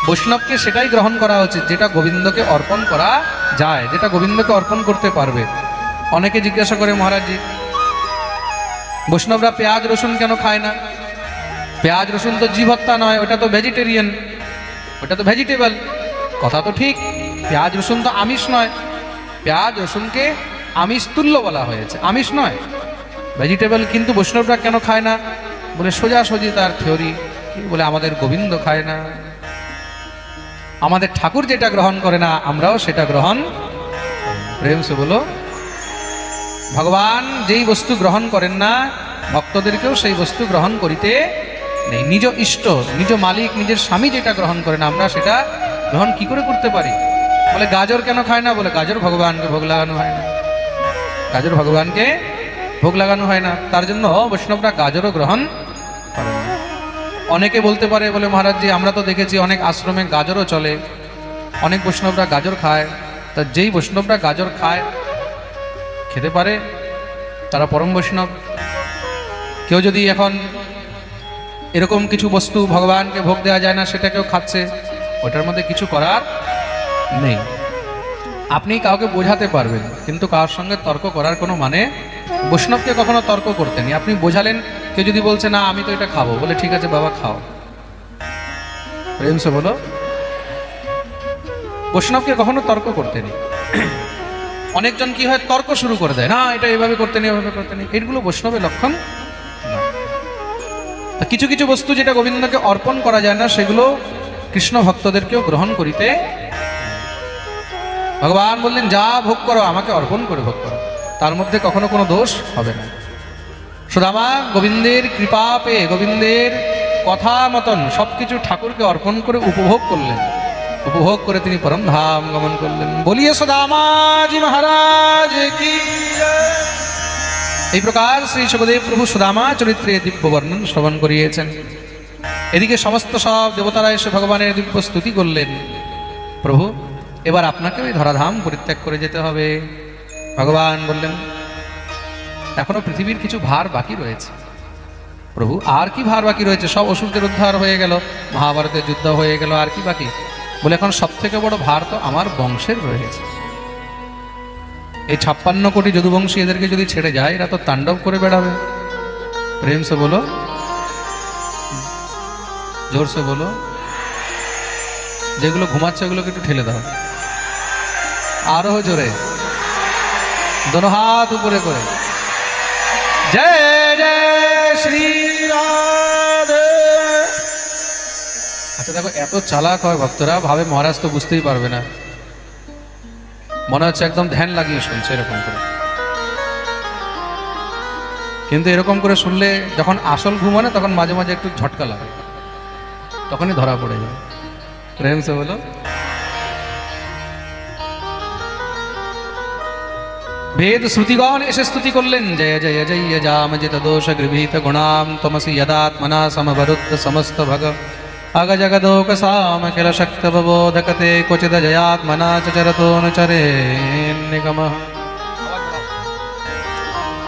বৈষ্ণবকে সেটাই গ্রহণ করা উচিত যেটা গোবিন্দকে অর্পণ করা যায়, যেটা গোবিন্দকে অর্পণ করতে পারবে। অনেকে জিজ্ঞাসা করে, মহারাজজি বৈষ্ণবরা পেঁয়াজ রসুন কেন খায় না? পেঁয়াজ রসুন তো জীব হত্যা নয়, ওটা তো ভেজিটেরিয়ান, ওটা তো ভেজিটেবল। কথা তো ঠিক, পেঁয়াজ রসুন তো আমিষ নয়। পেঁয়াজ রসুনকে আমিষ তুল্য বলা হয়েছে, আমিষ নয়, ভেজিটেবল। কিন্তু বৈষ্ণবরা কেন খায় না? বলে সোজাসুজি তার থিওরি, বলে আমাদের গোবিন্দ খায় না, আমাদের ঠাকুর যেটা গ্রহণ করে না আমরাও সেটা গ্রহণ। প্রেম সে বলো, ভগবান যেই বস্তু গ্রহণ করেন না ভক্তদেরকেও সেই বস্তু গ্রহণ করিতে নেই। নিজ ইষ্ট, নিজ মালিক, নিজের স্বামী যেটা গ্রহণ করেন আমরা সেটা গ্রহণ কি করে করতে পারি? বলে গাজর কেন খায় না? বলে গাজর ভগবানকে ভোগ লাগানো হয় না, গাজর ভগবানকে ভোগ লাগানো হয় না, তার জন্য বৈষ্ণবরা গাজরও গ্রহণ করেন না। অনেকে বলতে পারে, বলে মহারাজজি আমরা তো দেখেছি অনেক আশ্রমে গাজরও চলে, অনেক বৈষ্ণবরা গাজর খায়। তা যেই বৈষ্ণবরা গাজর খায়, খেতে পারে, তারা পরম বৈষ্ণব। কেউ যদি এখন এরকম কিছু বস্তু ভগবানকে ভোগ দেওয়া যায় না সেটা কেউ খাচ্ছে, ওটার মধ্যে কিছু করার নেই। আপনি কাউকে বোঝাতে পারবেন, কিন্তু কার সঙ্গে তর্ক করার কোনো মানে, বৈষ্ণবকে কখনো তর্ক করতে নেই। আপনি বোঝালেন, কেউ যদি বলছে না আমি তো এটা খাবো, বলে ঠিক আছে বাবা খাও, প্রেম সে বলো, বৈষ্ণবকে কখনো তর্ক করতে নেই। অনেকজন কি হয়, তর্ক শুরু করে দেয়, না এটা এভাবে করতে নেই, এভাবে করতে নেই। এগুলো বৈষ্ণবের লক্ষণ না। কিছু কিছু বস্তু যেটা গোবিন্দকে অর্পণ করা যায় না সেগুলো কৃষ্ণ ভক্তদেরকেও গ্রহণ করিতে। ভগবান বললেন যা ভোগ করো আমাকে অর্পণ করে ভোগ করো, তার মধ্যে কখনো কোনো দোষ হবে না। সুদামা গোবিন্দের কৃপা পেয়ে, গোবিন্দের কথা মতন সবকিছু ঠাকুরকে অর্পণ করে উপভোগ করলেন, উপভোগ করে তিনি পরম ধাম গমন করলেন। বলিয়ে সুদামাজি মহারাজ কি। এই প্রকার শ্রী সুখদেব প্রভু সুদামা চরিত্রে দিব্য বর্ণন শ্রবণ করিয়েছেন। এদিকে সমস্ত সব দেবতারা এসে ভগবানের দিব্য স্তুতি করলেন। প্রভু এবার আপনাকে ওই ধরাধাম পরিত্যাগ করে যেতে হবে। ভগবান বললেন এখনো পৃথিবীর কিছু ভার বাকি রয়েছে। প্রভু আর কি ভার বাকি রয়েছে? সব অসুরদের উদ্ধার হয়ে গেল, মহাভারতের যুদ্ধ হয়ে গেল, আর কি বাকি? বলে এখন সব থেকে বড় ভার তো আমার বংশের রয়েছে। এই 56 কোটি যদুবংশী এদেরকে যদি ছেড়ে যায় এরা তো তাণ্ডব করে বেড়াবে। প্রেম সে বলো, জোর সে বলো, যেগুলো ঘুমাচ্ছে ওগুলোকে একটু ঠেলে দাও, আরো জোরে, দোনো হাত উপরে করে জয় জয় শ্রী রাধে। আচ্ছা দেখো, এত চালাক হয় ভক্তরা, ভাবে মহারাজ তো বুঝতেই পারবে না, মনে হচ্ছে একদম ধ্যান লাগিয়ে শুনছে এরকম করে। কিন্তু এরকম করে শুনলে যখন আসল ঘুম হয় না তখন মাঝে মাঝে একটু ঝটকা লাগে, তখনই ধরা পড়ে যায়। প্রেম সে বলো, বেদ শ্রুতিগণ এসে স্তুতি করলেন জয় জয় জয় জামজিত দোষ গৃভীত গুণাম তমসি যদাত্মনা সমবরুদ্ধ সমস্ত ভগ अग जगदोक साम किल शक्त बोधकते क्वचिद जयात्मना चरतोनुचरे निगम।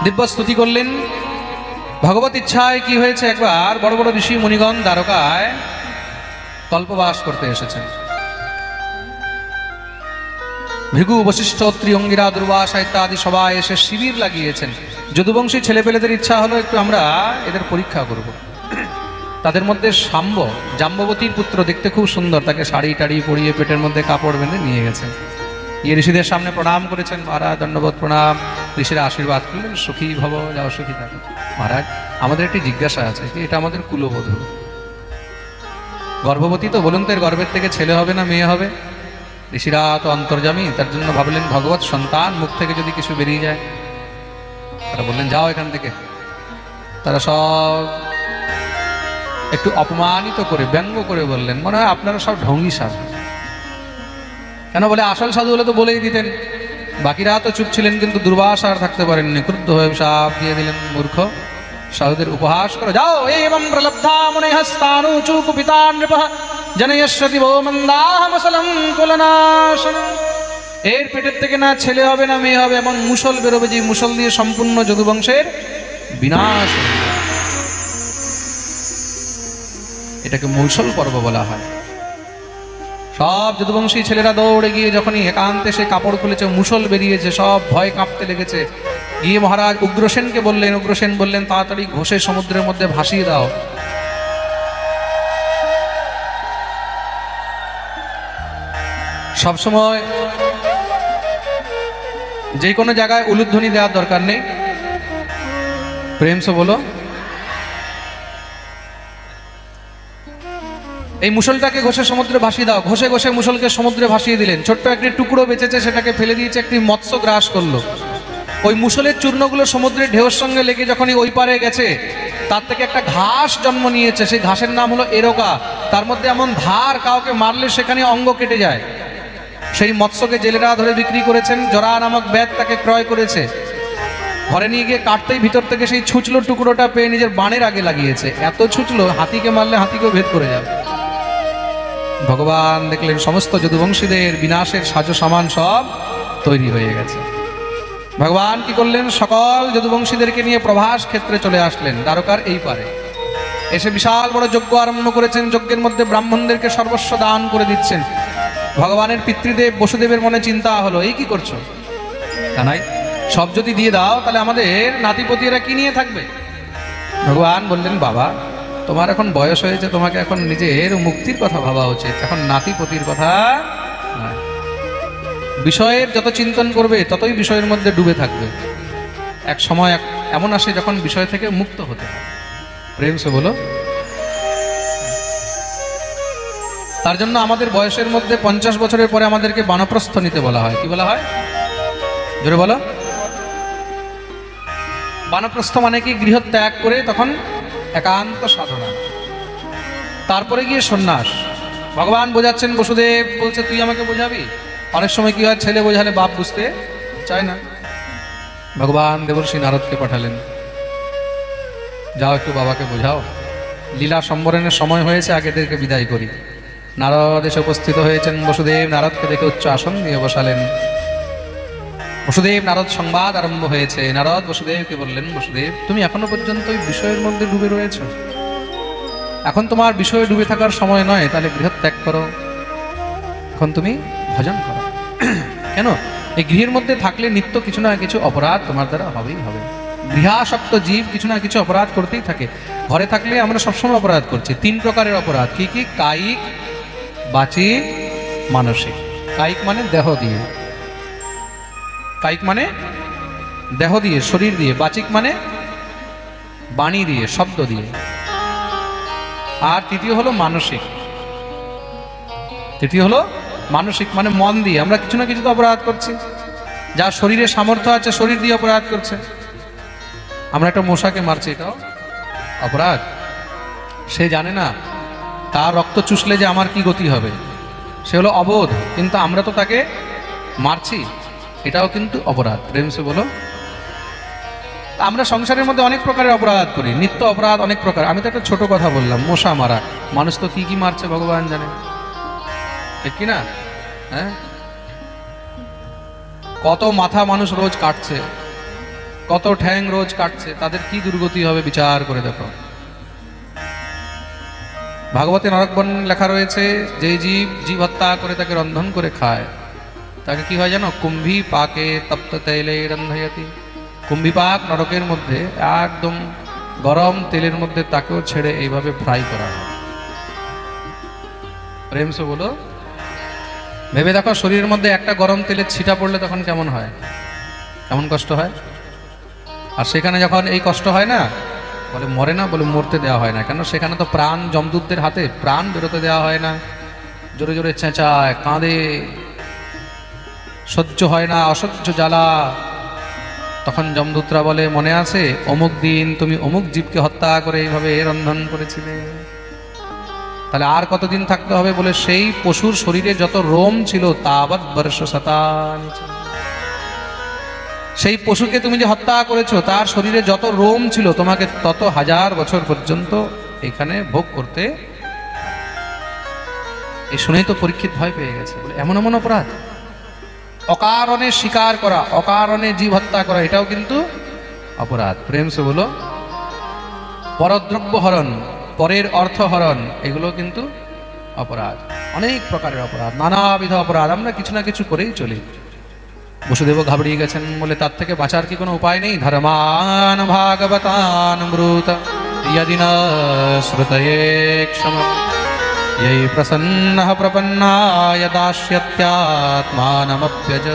दिव्य स्तुति করলেন। ভগবত ইচ্ছায় কি হয়েছে, একবার বড় বড় ঋষি মুনিগণ দ্বারকায় কল্পবাস করতে এসেছেন। ভৃগু বশিষ্ঠ ত্রিঅঙ্গিরা দুর্বাসা ইত্যাদি সবাই এসে শিবির লাগিয়েছেন। যদুবংশী ছেলেপেলেদের ইচ্ছা হলো একটু আমরা এদের পরীক্ষা করব। তাদের মধ্যে শাম্ব, জাম্ববতীর পুত্র, দেখতে খুব সুন্দর, তাকে শাড়ি টাড়ি পরিয়ে পেটের মধ্যে কাপড় বেঁধে নিয়ে গেছেন। গিয়ে ঋষিদের সামনে প্রণাম করেছেন। মহারাজ দণ্ডবোধ প্রণাম। ঋষিরা আশীর্বাদ করলেন, সুখী ভব, যাও সুখী থাকো। মহারাজ আমাদের একটি জিজ্ঞাসা আছে, এটা আমাদের কুলবধূ, গর্ভবতী তো, বলুন তো এর গর্ভের থেকে ছেলে হবে না মেয়ে হবে? ঋষিরা তো অন্তর্যামী, তার জন্য ভাবলেন ভগবত সন্তান মুখ থেকে যদি কিছু বেরিয়ে যায়। তারা বললেন যাও এখান থেকে। তারা সব একটু অপমানিত করে ব্যঙ্গ করে বললেন, মনে হয় আপনারা সব ঢঙ্গি সাধু। কেন? বলে আসল সাধু হলে তো বলেই দিতেন। বাকিরা তো চুপ ছিলেন, কিন্তু দুর্বাসা আর থাকতে পারেননি, ক্রুদ্ধ হয়ে সাপ দিয়ে দিলেন, মূর্খ সাধুদের উপহাস করো, যাও এবং প্রলব্ধা মুনিঃ স্থাণুচু কুপিতা নৃপঃ জনয়স্যতি ভো মন্দাহমসলং কুলনাশনং। এর পেটের থেকে না ছেলে হবে না মেয়ে হবে, এমন মুসল বেরোবে যে মুসল দিয়ে সম্পূর্ণ যদুবংশের বিনাশ। এটাকে মৌসল পর্ব বলা হয়। সব যদুবংশী ছেলেরা দৌড়ে গিয়ে যখনই একান্তে সে কাপড় খুলেছে, মুষল বেরিয়েছে, সব ভয় কাঁপতে লেগেছে। গিয়ে মহারাজ উগ্রসেনকে বললেন, উগ্রসেন বললেন তাড়াতাড়ি ঘষে সমুদ্রের মধ্যে ভাসিয়ে দাও। সবসময় যে কোনো জায়গায় উলুধ্বনি দেওয়ার দরকার নেই, প্রেম সে বলো। এই মুষলটাকে ঘষে সমুদ্রে ভাসিয়ে দাও। ঘষে ঘষে মুষলকে সমুদ্রে ভাসিয়ে দিলেন। ছোট্ট একটি টুকরো বেঁচেছে, সেটাকে ফেলে দিয়েছে, একটি মৎস্য গ্রাস করলো। ওই মুষলের চূর্ণগুলো সমুদ্রের ঢেউর সঙ্গে লেগে যখনই ওই পারে গেছে, তার থেকে একটা ঘাস জন্ম নিয়েছে। সেই ঘাসের নাম হলো এরোকা। তার মধ্যে এমন ধার, কাউকে মারলে সেখানে অঙ্গ কেটে যায়। সেই মৎস্যকে জেলেরা ধরে বিক্রি করেছেন। জরা নামক ব্যাগ তাকে ক্রয় করেছে। ঘরে নিয়ে গিয়ে কাটতেই ভিতর থেকে সেই ছুঁচলো টুকরোটা পেয়ে নিজের বাণের আগে লাগিয়েছে। এত ছুঁচলো, হাতিকে মারলে হাতিকেও ভেদ করে যাবে। ভগবান দেখলেন সমস্ত যদুবংশীদের বিনাশের সাজো সামান সব তৈরি হয়ে গেছে। ভগবান কি করলেন, সকল যদুবংশীদেরকে নিয়ে প্রভাস ক্ষেত্রে চলে আসলেন, দ্বারকার এই পারে। এসে বিশাল বড় যজ্ঞ আরম্ভ করেছেন। যজ্ঞের মধ্যে ব্রাহ্মণদেরকে সর্বস্ব দান করে দিচ্ছেন। ভগবানের পিতৃদেব বসুদেবের মনে চিন্তা হলো, এই কি করছো? জানাই, সব যদি দিয়ে দাও তাহলে আমাদের নাতিপতিরা কি নিয়ে থাকবে? ভগবান বললেন, বাবা তোমার এখন বয়স হয়েছে, তোমাকে এখন নিজের মুক্তির কথা ভাবা উচিত, এখন নাতিপতির কথা নয়। বিষয়ের যত চিন্তন করবে ততই বিষয়ের মধ্যে ডুবে থাকবে। এক সময় এমন আসে যখন বিষয় থেকে মুক্ত হতে হয়। প্রেম সে বলো। তার জন্য আমাদের বয়সের মধ্যে 50 বছরের পরে আমাদেরকে বানপ্রস্থ নিতে বলা হয়। কি বলা হয়? জোরে বলো। বানপ্রস্থ মানে কি? গৃহ ত্যাগ করে তখন একান্ত সাধনা, তারপরে গিয়ে সন্ন্যাস। ভগবান বোঝাচ্ছেন, বসুদেব বলছে তুই আমাকে বোঝাবি। অনেক সময় কি হয়, ছেলে বোঝালে বাপ বুঝতে চায় না। ভগবান দেবর্ষি নারদকে পাঠালেন, যাও একটু বাবাকে বোঝাও। লীলা সম্বরণের সময় হয়েছে, আগেদেরকে বিদায় করি। নারদ এসে উপস্থিত হয়েছেন। বসুদেব নারদকে দেখে উচ্চ আসন দিয়ে বসালেন। বসুদেব নারদ সংবাদ আরম্ভ হয়েছে। নারদ বসুদেবকে বললেন, বসুদেব তুমি এখনো পর্যন্ত ওই বিষয়ের মধ্যে ডুবে রয়েছ। এখন তোমার বিষয়ে ডুবে থাকার সময় নয়, তাহলে গৃহ ত্যাগ করো, এখন তুমি ভজন করো। কেন? এই গৃহের মধ্যে থাকলে নিত্য কিছু না কিছু অপরাধ তোমার দ্বারা হবেই হবে। গৃহাসক্ত জীব কিছু না কিছু অপরাধ করতেই থাকে। ঘরে থাকলে আমরা সবসময় অপরাধ করছি। 3 প্রকারের অপরাধ। কি কি? কায়িক, বাচিক, মানসিক। কায়িক মানে দেহ দিয়ে, কায়িক মানে দেহ দিয়ে, শরীর দিয়ে। বাচিক মানে বাণী দিয়ে, শব্দ দিয়ে। আর তৃতীয় হলো মানসিক। তৃতীয় হলো মানসিক মানে মন দিয়ে। আমরা কিছু না কিছু তো অপরাধ করছি। যার শরীরে সামর্থ্য আছে শরীর দিয়ে অপরাধ করছে। আমরা একটা মশাকে মারছি, এটাও অপরাধ। সে জানে না তার রক্ত চুষলে যে আমার কি গতি হবে, সে হলো অবোধ, কিন্তু আমরা তো তাকে মারছি, এটাও কিন্তু অপরাধ। প্রেম সে বলো। আমরা সংসারের মধ্যে অনেক প্রকারের অপরাধ করি, নিত্য অপরাধ অনেক প্রকার। আমি তো একটা ছোট কথা বললাম, মশা মারা। মানুষ তো কি কি মারছে ভগবান জানে, ঠিক কিনা? হ্যাঁ, কত মাথা মানুষ রোজ কাটছে, কত ঠ্যাং রোজ কাটছে, তাদের কি দুর্গতি হবে বিচার করে দেখো। ভাগবতে নরকবন লেখা রয়েছে, যে জীব হত্যা করে তাকে রন্ধন করে খায়, তাকে কি হয় জানো? কুম্ভী পাকে তপ্ত তেলে রন্ধয়তি। কুম্ভী পাক নরকের মধ্যে একদম গরম তেলের মধ্যে তাকেও ছেড়ে এইভাবে ফ্রাই করা হয়। প্রেম সে বলো। ভেবে দেখো, শরীরের মধ্যে একটা গরম তেলের ছিটা পড়লে তখন কেমন হয়, কেমন কষ্ট হয়। আর সেখানে যখন এই কষ্ট হয় না, বলে মরে না, বলে মরতে দেওয়া হয় না। কেন? সেখানে তো প্রাণ যমদূতদের হাতে, প্রাণ বেরোতে দেওয়া হয় না। জোরে জোরে চেঁচায়, কাঁদে, সহ্য হয় না, অসহ্য জ্বালা। তখন যমদূতরা বলে, মনে আছে অমুক দিন তুমি অমুক জীবকে হত্যা করে এইভাবে রন্ধন করেছিলে, তাহলে আর কতদিন থাকতে হবে? বলে সেই পশুর শরীরে যত রোম ছিল তাবৎ বর্ষ শতানি। সেই পশুকে তুমি যে হত্যা করেছো তার শরীরে যত রোম ছিল তোমাকে তত 1000 বছর পর্যন্ত এখানে ভোগ করতে। এই শুনেই তো পরীক্ষিত ভয় পেয়ে গেছে। বলে এমন এমন অপরাধ, অকারণে শিকার করা, অকারণে জীব হত্যা করা, এটাও কিন্তু অপরাধ। প্রেম সে বলো। পরদ্রব্য হরণ, পরের অর্থ হরণ, এগুলো কিন্তু অপরাধ। অনেক প্রকারের অপরাধ, নানাবিধ অপরাধ আমরা কিছু না কিছু করেই চলি। বসুদেব ঘাবড়িয়ে গেছেন বলে তার থেকে বাঁচার কি কোনো উপায় নেই? ধর্মান ভাগবতান ব্রূত यदि न श्रुतये क्षमम् ययि प्रसन्नः प्रपन्नाय दास्यत्यात्मानमप्यज।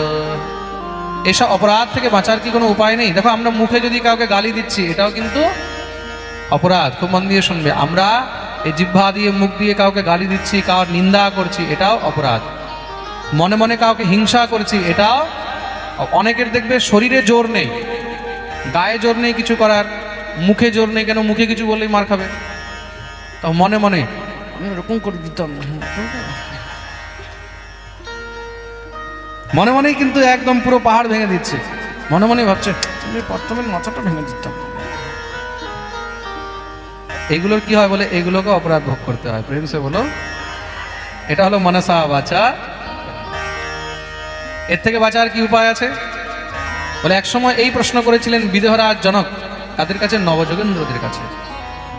এসব অপরাধ থেকে বাঁচার কি কোনো উপায় নেই? দেখো, আমরা মুখে যদি কাউকে গালি দিচ্ছি এটাও কিন্তু অপরাধ। খুব মন দিয়ে শুনবে, আমরা এই জিহ্বা দিয়ে মুখ দিয়ে কাউকে গালি দিচ্ছি, কাউর নিন্দা করছি, এটাও অপরাধ। মনে মনে কাউকে হিংসা করছি, এটাও। অনেকের দেখবে শরীরে জোর নেই, গায়ে জোর নেই কিছু করার, মুখে জোর নেই, কেন মুখে কিছু বললেই মার খাবে, তো মনে মনে আমি এরকম করে দিতাম, মনে মনেই কিন্তু একদম পুরো পাহাড় ভেঙে দিচ্ছে। মনে মনে ভাবছে প্রথমে মাথাটা ভেঙে দিতাম। এগুলোর কি হয় বলে? এগুলোকে অপরাধ ভোগ করতে হয়। প্রেম সে বলো, এটা হলো মনসা বাচা। এর থেকে বাঁচার কি উপায় আছে বলে? এক সময় এই প্রশ্ন করেছিলেন বিদেহরাজ জনক তাদের কাছে, নবযোগেন্দ্রদের কাছে।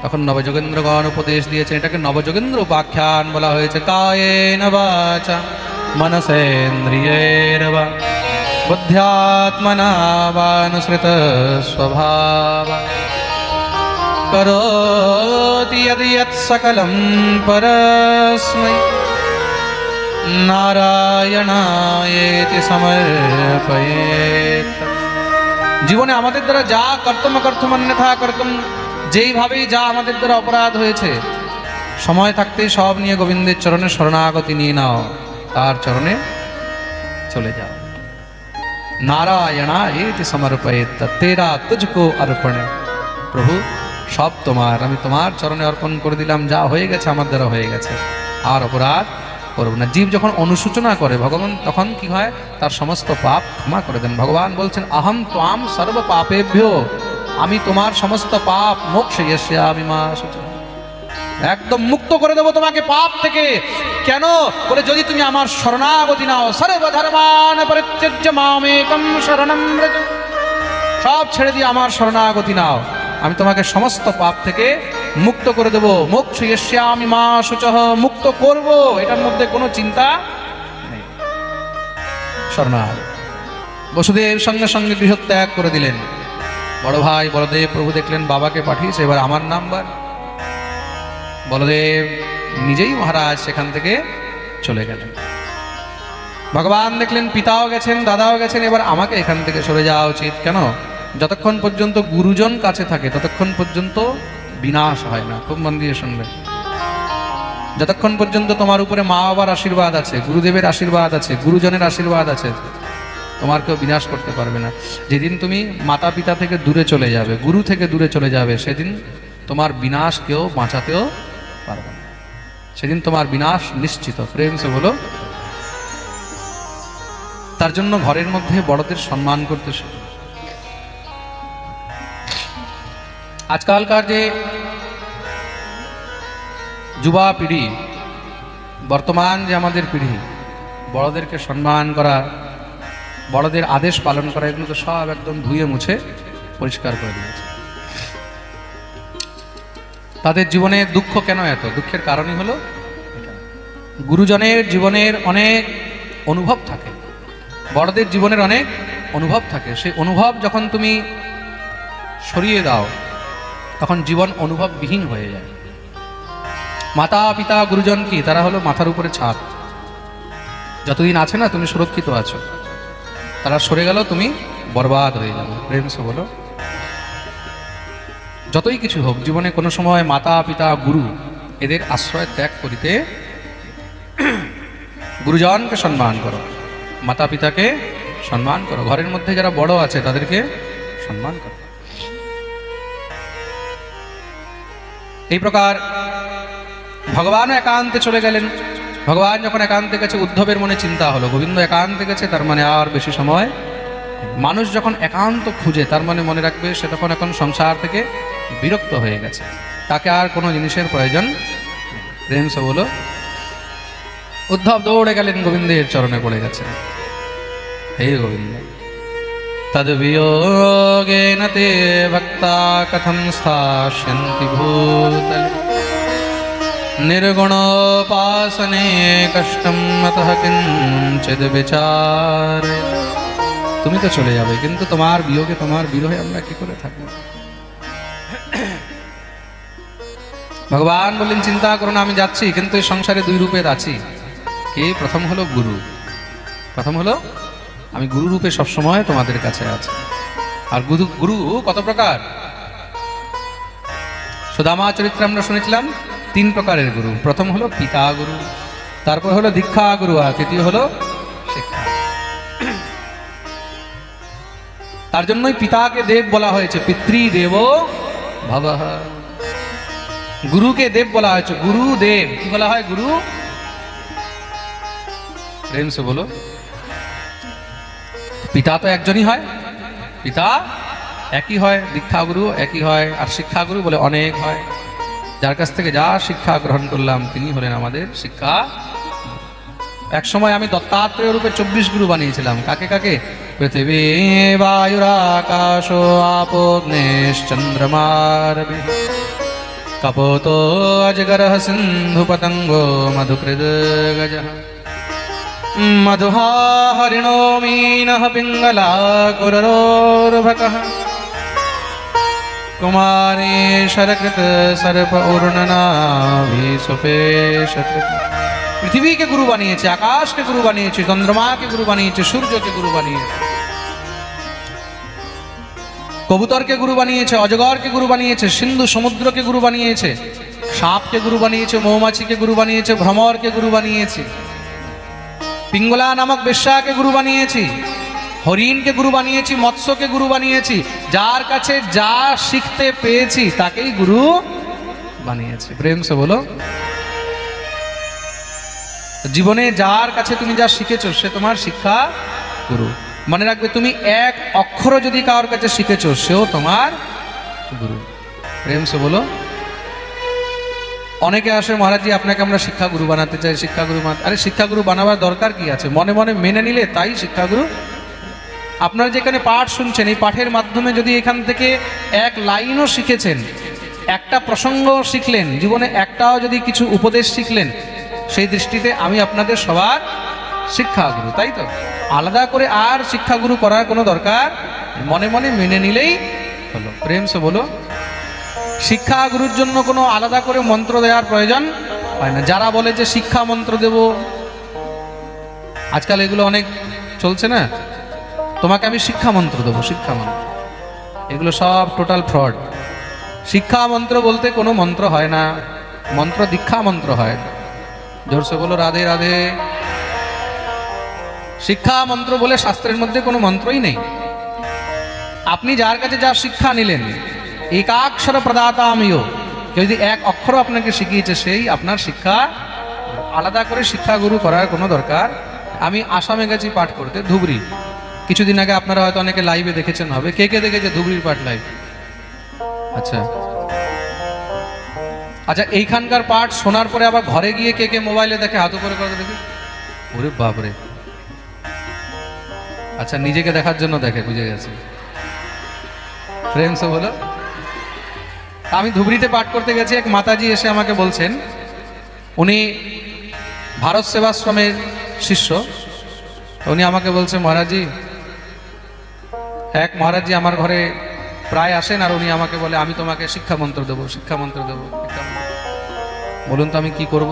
তখন নবযোগেন্দ্রগণ উপদেশ দিয়েছেন, এটাকে নবযোগেন্দ্র উপাখ্যান বলা হয়েছে। কায়েন বাচা মনসেন্দ্রিয়ের্বা বুদ্ধ্যাত্মনা বানুসৃত স্বভাব কरोति यदि यत् सकलं परस्मै নারায়ণায়েতি সমর্পয়েৎ। জীবনে আমাদের দ্বারা যা কর্তম কর্তমান্যথা কর্তম, যেইভাবেই যা আমাদের দ্বারা অপরাধ হয়েছে, সময় থাকতে সব নিয়ে গোবিন্দের চরণে শরণাগতি নিয়ে নাও, তার চরণে চলে যাও। নারায়ণায়েতি সমর্পয়েৎ তেরা তুঝকো অর্পণ। প্রভু, সব তোমার, আমি তোমার চরণে অর্পণ করে দিলাম, যা হয়ে গেছে আমার দ্বারা হয়ে গেছে, আর অপরাধ করব না। জীব যখন অনুশোচনা করে ভগবান, তখন কি হয়? তার সমস্ত পাপ ক্ষমা করে দেন। ভগবান বলছেন, আহম ত্বাম সর্ব পাপেভ্যো, আমি তোমার সমস্ত পাপ মোক্ষয়িষ্যামি মা শুচঃ, একদম মুক্ত করে দেবো তোমাকে পাপ থেকে। কেন বলে? যদি তুমি আমার শরণাগতি নাও। সর্বধর্মান পরিত্যজ্য মামেকং শরণং ব্রজ, সব ছেড়ে দিয়ে আমার শরণাগতি নাও, আমি তোমাকে সমস্ত পাপ থেকে মুক্ত করে দেব। মোক্ষয়িষ্যামি মা শুচঃ, মুক্ত করব, এটার মধ্যে কোনো চিন্তা নেই। শরণাগত বসুদেব সঙ্গে সঙ্গে গৃহত্যাগ করে দিলেন। বড় ভাই বলদেব প্রভু দেখলেন বাবাকে পাঠিয়েছে, এবার আমার নাম্বার। বলদেব নিজেই মহারাজ সেখান থেকে চলে গেলেন। ভগবান দেখলেন পিতাও গেছেন, দাদাও গেছেন, এবার আমাকে এখান থেকে সরে যাওয়া উচিত। কেন? যতক্ষণ পর্যন্ত গুরুজন কাছে থাকে ততক্ষণ পর্যন্ত বিনাশ হয় না। খুব মন দিয়ে শুনবে, যতক্ষণ পর্যন্ত তোমার উপরে মা বাবার আশীর্বাদ আছে, গুরুদেবের আশীর্বাদ আছে, গুরুজনের আশীর্বাদ আছে, তোমার কেউ বিনাশ করতে পারবে না। যেদিন তুমি মাতা পিতা থেকে দূরে চলে যাবে, গুরু থেকে দূরে চলে যাবে, সেদিন তোমার বিনাশ কেউ বাঁচাতেও পারবে না, সেদিন তোমার বিনাশ নিশ্চিত। প্রেম সে বলো। তার জন্য ঘরের মধ্যে বড়দের সম্মান করতে শিখো। আজকালকার যে যুবা পিঢ়ি, বর্তমান যে আমাদের পিঢ়ি, বড়দেরকে সম্মান করা, বড়দের আদেশ পালন করা, এগুলো তো সব একদম ধুয়ে মুছে পরিষ্কার করে দিয়েছে। তাদের জীবনে দুঃখ কেন এত? দুঃখের কারণই হলো গুরুজনের জীবনের অনেক অনুভব থাকে, বড়দের জীবনের অনেক অনুভব থাকে। সেই অনুভব যখন তুমি সরিয়ে দাও, তখন জীবন অনুভববিহীন হয়ে যায়। মাতা পিতা গুরুজন কি? তারা হলো মাথার উপরে ছাদ। যতদিন আছে না তুমি সুরক্ষিত আছো, তারা সরে গেল তুমি বরবাদ হয়ে যাবে। প্রেম সে বলো। যতই কিছু হোক জীবনে কোনো সময় মাতা পিতা গুরু এদের আশ্রয় ত্যাগ করিতে, গুরুজনকে সম্মান করো, মাতা পিতাকে সম্মান করো, ঘরের মধ্যে যারা বড় আছে তাদেরকে সম্মান করো। এই প্রকার ভগবানও একান্তে চলে গেলেন। ভগবান যখন একান্তে গেছে, উদ্ধবের মনে চিন্তা হলো গোবিন্দ একান্তে গেছে, তার মানে আর বেশি সময়। মানুষ যখন একান্ত খুঁজে, তার মানে মনে রাখবে সে তখন এখন সংসার থেকে বিরক্ত হয়ে গেছে, তাকে আর কোনো জিনিসের প্রয়োজন। প্রেম সে বলো। উদ্ধব দৌড়ে গেলেন, গোবিন্দের চরণে পড়ে গেছে। হে গোবিন্দ, তদ্বিয়োগেন তে ভক্তা কথম স্থাস্যন্তি ভূতলে निर्गुणोपासने कष्टम अतः किंचिद विचार। তুমি তো চলে যাবে, কিন্তু তোমার বিয়োগে তোমার বিরহে আমরা কি করে থাকবো? ভগবান বললেন চিন্তা করো না, আমি যাচ্ছি, কিন্তু এই সংসারে দুই রূপের আছি। কে? প্রথম হলো গুরু। প্রথম হলো আমি গুরু রূপে সবসময় তোমাদের কাছে আছি। আর গুরু কত প্রকার? সুদামা চরিত্রে আমরা শুনেছিলাম 3 প্রকারের গুরু। প্রথম হলো পিতা গুরু, তারপর হলো দীক্ষা গুরু, আর তৃতীয় হলো শিক্ষা। তার জন্যই পিতাকে দেব বলা হয়েছে, পিতৃদেব ভবঃ। গুরুকে দেব বলা হয়েছে, গুরুদেব। কি বলা হয়? গুরু। প্রেম সে বলো। পিতা তো একজনই হয়, পিতা একই হয়, দীক্ষা গুরু একই হয়, আর শিক্ষা গুরু বলে অনেক হয়। যার কাছ থেকে যা শিক্ষা গ্রহণ করলাম তিনি হলেন আমাদের শিক্ষা। এক সময় আমি দত্তাত্রেয় রূপে 24 গুরু বানিয়েছিলাম। কাকে কাকে? পৃথিবী বায়ুরাকাশ আপোগ্নেশ্চন্দ্রমারবি কপোতো অজগরঃ সিন্ধু পতঙ্গো মধুকৃদ গজঃ মধুহা হরিণো মীনঃ পিঙ্গলা কুরरोर्भकः कुमारी शरकृत सर्प उर्णनाभि सुपेशकृत। पृथ्वी के गुरु बानिয়েছে, आकाश के गुरु बानिয়েছে, चंद्रमा के गुरु बानिয়েছে, सूर्य के गुरु बानिয়েছে, कबूतर के गुरु बानिয়েছে, अजगर के गुरु बानिয়েছে, सिंधु समुद्र के गुरु बानिয়েছে, सांप के गुरु बानिয়েছে, मौमाछी के गुरु बानिয়েছে, भ्रमर के गुरु बानिয়েছে, पिंगला नामक बेश्या के गुरु बानिয়েছি, হরিণ কে গুরু বানিয়েছি, মৎস্য কে গুরু বানিয়েছি। যার কাছে যা শিখতে পেয়েছি তাকেই গুরু বানিয়েছি। প্রেম সে বলো। জীবনে যার কাছে তুমি যা শিখেছো সে তোমার শিক্ষা গুরু। মনে রাখবে, তুমি এক অক্ষর যদি কারোর কাছে শিখেছো সেও তোমার গুরু। প্রেম সে বলো। অনেকে আসে, মহারাজজি আপনাকে আমরা শিক্ষাগুরু বানাতে চাই, শিক্ষাগুরু বানাতে। আরে শিক্ষাগুরু বানাবার দরকার কি আছে? মনে মনে মেনে নিলে তাই শিক্ষাগুরু। আপনারা যেখানে পাঠ শুনছেন, এই পাঠের মাধ্যমে যদি এখান থেকে এক লাইনও শিখেছেন, একটা প্রসঙ্গ শিখলেন, জীবনে একটাও যদি কিছু উপদেশ শিখলেন, সেই দৃষ্টিতে আমি আপনাদের সবার শিক্ষাগুরু। তাই তো? আলাদা করে আর শিক্ষাগুরু করার কোনো দরকার, মনে মনে মেনে নিলেই হলো। প্রেম সে বলো। শিক্ষাগুরুর জন্য কোনো আলাদা করে মন্ত্র দেওয়ার প্রয়োজন হয় না। যারা বলে যে শিক্ষা মন্ত্র দেব, আজকাল এগুলো অনেক চলছে না, তোমাকে আমি শিক্ষা মন্ত্র দেবো, শিক্ষা মন্ত্র, এগুলো সব টোটাল ফ্রড। শিক্ষা মন্ত্র বলতে কোনো মন্ত্র হয় না, মন্ত্র দীক্ষা মন্ত্র হয়। জোরসে বলো রাধে রাধে। শিক্ষা মন্ত্র বলে শাস্ত্রের মধ্যে কোনো মন্ত্রই নেই। আপনি যার কাছে যা শিক্ষা নিলেন, একাক্ষর প্রদাতা আমিও, কেউ যদি এক অক্ষর আপনাকে শিখিয়েছে সেই আপনার শিক্ষা। আলাদা করে শিক্ষাগুরু করার কোনো দরকার। আমি আসামে গেছি পাঠ করতে, ধুবড়ি। কিছুদিন আগে আপনারা হয়তো অনেকে লাইভে দেখেছেন হবে। কে কে দেখেছে ধুবড়ির পাঠ লাইভ? আচ্ছা আচ্ছা, এইখানকার পাঠ শোনার পরে আবার ঘরে গিয়ে কে কে মোবাইলে দেখে? হাত উপরে করে দেখি। ওরে বাপরে। আচ্ছা, নিজেকে দেখার জন্য দেখে, বুঝে গেছে। ফ্রেন্ডস বলো। আমি ধুবড়িতে পাঠ করতে গেছি, এক মাতাজি এসে আমাকে বলছেন, উনি ভারত সেবাশ্রমের শিষ্য। উনি আমাকে বলছে, মহারাজজি, এক মহারাজজি আমার ঘরে প্রায় আসেন, আর উনি আমাকে বলে আমি তোমাকে শিক্ষা মন্ত্র দেবো, শিক্ষা মন্ত্র দেবো। বলুন তো আমি কি করব?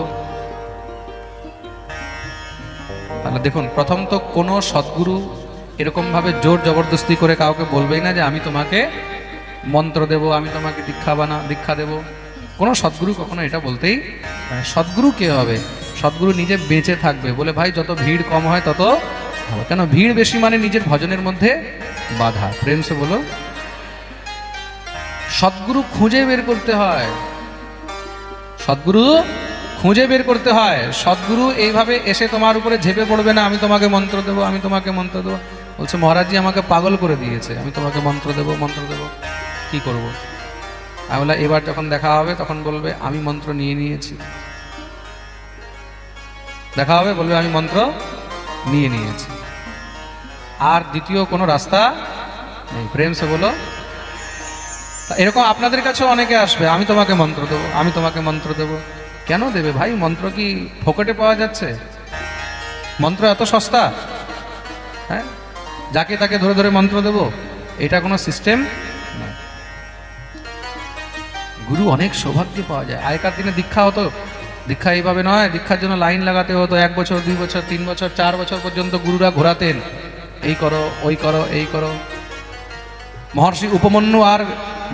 তাহলে দেখুন, প্রথম তো কোনো সদ্গুরু এরকম ভাবে জোর জবরদস্তি করে কাউকে বলবেই না যে আমি তোমাকে মন্ত্র দেব, আমি তোমাকে দীক্ষা দেব। কোনো সদ্গুরু কখনো এটা বলতেই, সদ্গুরু কে হবে? সদ্গুরু নিজে বেঁচে থাকবে বলে, ভাই যত ভিড় কম হয় তত ভালো। কেন? ভিড় বেশি মানে নিজের ভজনের মধ্যে বাধা। প্রেম সে বলো। সদ্গুরু খুঁজে বের করতে হয়, সদ্গুরু খুঁজে বের করতে হয়। সদ্গুরু এইভাবে এসে তোমার উপরে ঝেপে পড়বে না, আমি তোমাকে মন্ত্র দেবো, আমি তোমাকে মন্ত্র দেবো। বলছে মহারাজজি আমাকে পাগল করে দিয়েছে, আমি তোমাকে মন্ত্র দেবো, মন্ত্র দেবো, কি করব? আমি বললাম এবার যখন দেখা হবে তখন বলবে আমি মন্ত্র নিয়ে নিয়েছি। দেখা হবে, বলবে আমি মন্ত্র নিয়ে নিয়েছি। আর দ্বিতীয় কোনো রাস্তা নেই। প্রেম সে বলো। এরকম আপনাদের কাছে অনেকে আসবে, আমি তোমাকে মন্ত্র দেবো, আমি তোমাকে মন্ত্র দেবো। কেন দেবে ভাই? মন্ত্র কি ফোকটে পাওয়া যাচ্ছে? মন্ত্র এত সস্তা? হ্যাঁ, যাকে তাকে ধরে ধরে মন্ত্র দেব, এটা কোনো সিস্টেম নয়। গুরু অনেক সৌভাগ্যে পাওয়া যায়। আগেকার দিনে দীক্ষা হতো, দীক্ষা এইভাবে নয়, দীক্ষার জন্য লাইন লাগাতে হতো। 1 বছর 2 বছর 3 বছর 4 বছর পর্যন্ত গুরুরা ঘোরাতেন, এই করো ওই করো এই করো। মহর্ষি উপমন্যু আর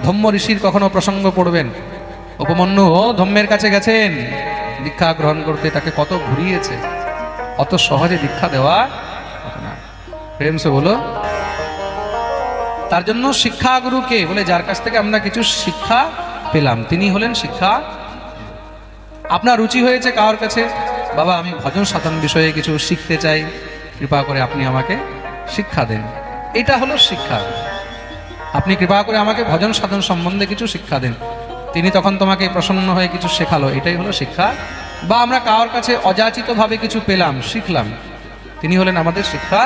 ধম্ম ঋষির কখনো প্রসঙ্গ পড়বেন। উপমন্যু ধম্মের কাছে গেছেন দীক্ষা গ্রহণ করতে, তাকে কত ঘুরিয়েছে। অত সহজে দীক্ষা দেওয়া না, প্রেম সে বলো। তার জন্য শিক্ষা গুরুকে বলে, যার কাছ থেকে আমরা কিছু শিক্ষা পেলাম, তিনি হলেন শিক্ষা। আপনার রুচি হয়েছে কারোর কাছে, বাবা আমি ভজন সাধন বিষয়ে কিছু শিখতে চাই, কৃপা করে আপনি আমাকে শিক্ষা দেন, এটা হলো শিক্ষা। আপনি কৃপা করে আমাকে ভজন সাধন সম্বন্ধে কিছু শিক্ষা দেন, তিনি তখন তোমাকে প্রসন্ন হয়ে কিছু শেখালো, এটাই হলো শিক্ষা। বা আমরা কারোর কাছে অযাচিতভাবে কিছু পেলাম, শিখলাম, তিনি হলেন আমাদের শিক্ষা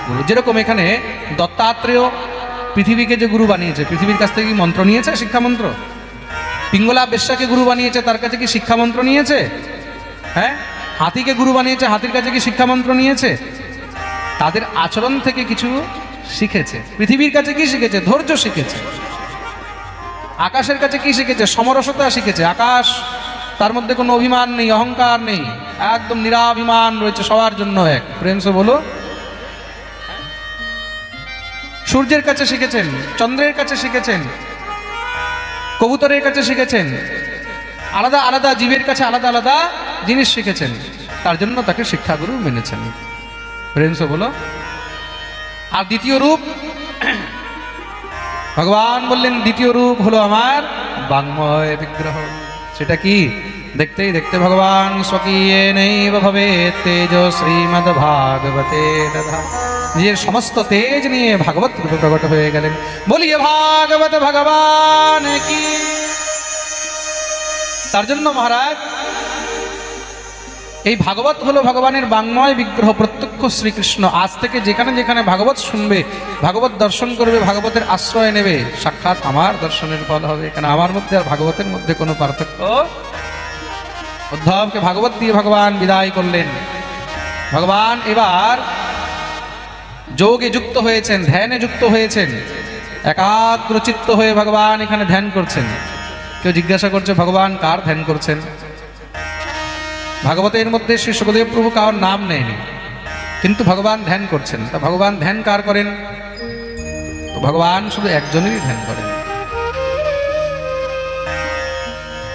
গুরু। যেরকম এখানে দত্তাত্রেয় পৃথিবীকে যে গুরু বানিয়েছে, পৃথিবীর কাছ থেকে কি মন্ত্র নিয়েছে? শিক্ষা মন্ত্র। পিঙ্গলা বেশ্যাকে গুরু বানিয়েছে, তার কাছে কি শিক্ষা মন্ত্র নিয়েছে? হ্যাঁ, হাতিকে গুরু বানিয়েছে, হাতির কাছে কি শিক্ষা মন্ত্র নিয়েছে? তাদের আচরণ থেকে কিছু শিখেছে। পৃথিবীর কাছে কি শিখেছে? ধৈর্য শিখেছে। আকাশের কাছে কি শিখেছে? সমরসতা শিখেছে। আকাশ, তার মধ্যে কোনো অভিমান নেই, অহংকার নেই, একদম নিরাভিমান রয়েছে, সবার জন্য এক। প্রেম সে বলো। সূর্যের কাছে শিখেছেন, চন্দ্রের কাছে শিখেছেন, কবুতরের কাছে শিখেছেন, আলাদা আলাদা জীবের কাছে আলাদা আলাদা জিনিস শিখেছেন, তার জন্য তাকে শিক্ষাগুরু মেনেছেন। প্রেম সে বলো। আর দ্বিতীয় রূপ ভগবান বললেন, দ্বিতীয় রূপ হলো আমার বাঙ্ময় বিগ্রহ। সেটা কি? দেখতেই দেখতে ভগবান স্বকীয়ে নৈব ভবেৎ তেজো শ্রীমদ্ ভাগবতে দধা, নিজের সমস্ত তেজ নিয়ে ভাগবত রূপে প্রকট হয়ে গেলেন। বলিয়ে ভাগবত ভগবান কি। তার জন্য মহারাজ, এই ভাগবত হলো ভগবানের বাঙ্ময় বিগ্রহ, প্রত্যক্ষ শ্রীকৃষ্ণ। আজ থেকে যেখানে যেখানে ভাগবত শুনবে, ভাগবত দর্শন করবে, ভাগবতের আশ্রয় নেবে, সাক্ষাৎ আমার দর্শনের ফল হবে। কেন আমার মধ্যে আর ভাগবতের মধ্যে কোনো পার্থক্য। উদ্ধবকে ভাগবত দিয়ে ভগবান বিদায় করলেন। ভগবান এবার যোগে যুক্ত হয়েছেন, ধ্যানে যুক্ত হয়েছেন, একাগ্রচিত্ত হয়ে ভগবান এখানে ধ্যান করছেন। কেউ জিজ্ঞাসা করছে ভগবান কার ধ্যান করছেন? ভাগবতের মধ্যে শ্রী সুখদেব প্রভু কারোর নাম নেয়নি, কিন্তু ভগবান ধ্যান করছেন। তা ভগবান ধ্যান কার করেন? তো ভগবান শুধু একজনেরই ধ্যান করেন।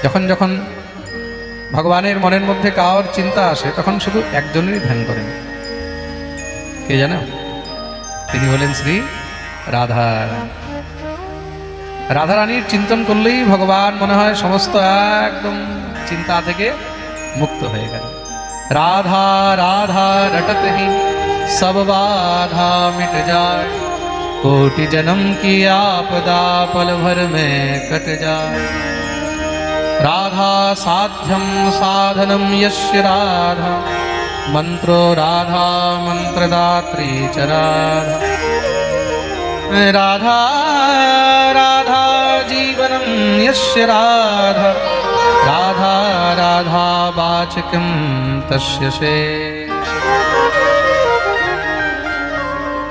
যখন যখন ভগবানের মনের মধ্যে কারোর চিন্তা আসে, তখন শুধু একজনেরই ধ্যান করেন। কে জানো? তিনি হলেন শ্রী রাধা। রাধারানীর চিন্তন করলেই ভগবান মনে হয় সমস্ত একদম চিন্তা থেকে মুক্ত হয়ে গেল। রাধা রাধা रटत ही सब बाधा मिट जाए, कोटि जन्म की आपदा पल भर में कट जाए। राधा साध्यम साधनम यस्य राधा, मंत्रो राधा मंत्रदात्री च राधा। राधा राधा जीवनम यस्य राधा, राधा राधा वाचकम तस्य शेष।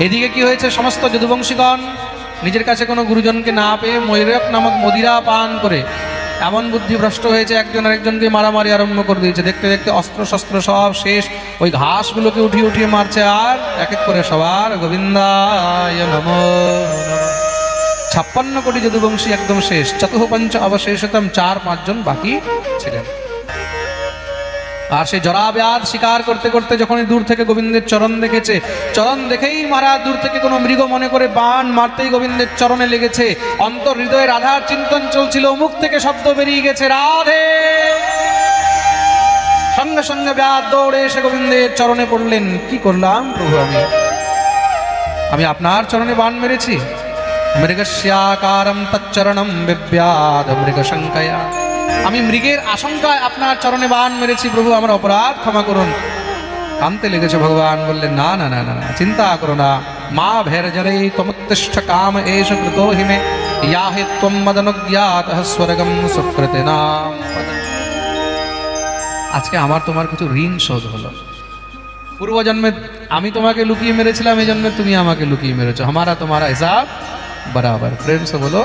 এদিকে কি হয়েছে? সমস্ত যদুবংশীগণ নিজের কাছে কোনো গুরুজনকে না পেয়ে ময়ূরক নামক মদিরা পান করে এমন বুদ্ধি ভ্রষ্ট হয়েছে, একজন আরেকজনকে মারামারি আরম্ভ করে দিয়েছে। দেখতে দেখতে অস্ত্র শস্ত্র সব শেষ, ওই ঘাসগুলোকে উঠিয়ে উঠিয়ে মারছে, আর এক এক করে সবার গোবিন্দায় নমো। 56 কোটি যদুবংশী একদম শেষ। চতুঃপঞ্চ অবশেষতম 4-5 জন বাকি ছিলেন। আর সেই জরাব্যাধ শিকার করতে করতে যখন দূর থেকে গোবিন্দের চরণ দেখেছে, চরণ দেখেই মারা, দূর থেকে কোনো মৃগ মনে করে বাণ মারতেই গোবিন্দের চরণে লেগেছে। অন্তর হৃদয়ে রাধার চিন্তন চলছিল, মুখ থেকে শব্দ বেরিয়ে গেছে রাধে। সঙ্গে সঙ্গে ব্যাধ দৌড়ে এসে গোবিন্দের চরণে পড়লেন। কি করলাম প্রভু? আমি আপনার চরণে বাণ মেরেছি। মৃগস্যাকারম তচ্চরণম বিব্যাদ মৃগশঙ্কয়া, আমি মৃগের আশঙ্কায় আপনার চরণে বাণ মেরেছি প্রভু, আমার অপরাধ ক্ষমা করুন। কাঁদতে লেগেছে। ভগবান বললেন না না না না, চিন্তা করো না। মা ভৈরজরে তমুত্তিষ্ঠ কাম এষ কৃতো হিমে, ইয়াহি ত্বম মদনুজ্ঞাতঃ স্বর্গম সুকৃতিনাম। আজকে আমার তোমার কিছু ঋণ শোধ হলো। পূর্বজন্মে আমি তোমাকে লুকিয়ে মেরেছিলাম, এই জন্মে তুমি আমাকে লুকিয়ে মেরেছো, हमारा तुम्हारा हिसाब बराबर। प्रेम से बोलो।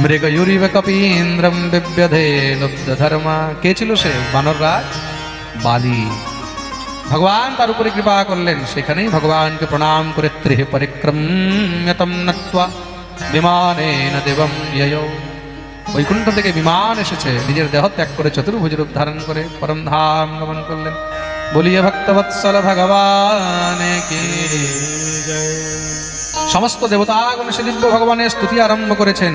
মৃগয়ুরিব কপীন্দ্রম বিব্যধে লব্ধ ধর্মা। কে ছিল সে? বানররাজ বালি। ভগবান তার উপরে কৃপা করলেন, সেখানেই ভগবানকে প্রণাম করে ত্রিহ পরিক্রম্যতম নত্বা বিমানেন দেবম ইয়ো। বৈকুণ্ঠ থেকে বিমান এসেছে, নিজের দেহ ত্যাগ করে চতুর্ভুজ রূপ ধারণ করে পরম ধাম গমন করলেন। বলিয়ে ভক্তবৎসল ভগবান কি জয়। সমস্ত দেবতাগণ সে দিব্য ভগবানের স্তুতি আরম্ভ করেছেন।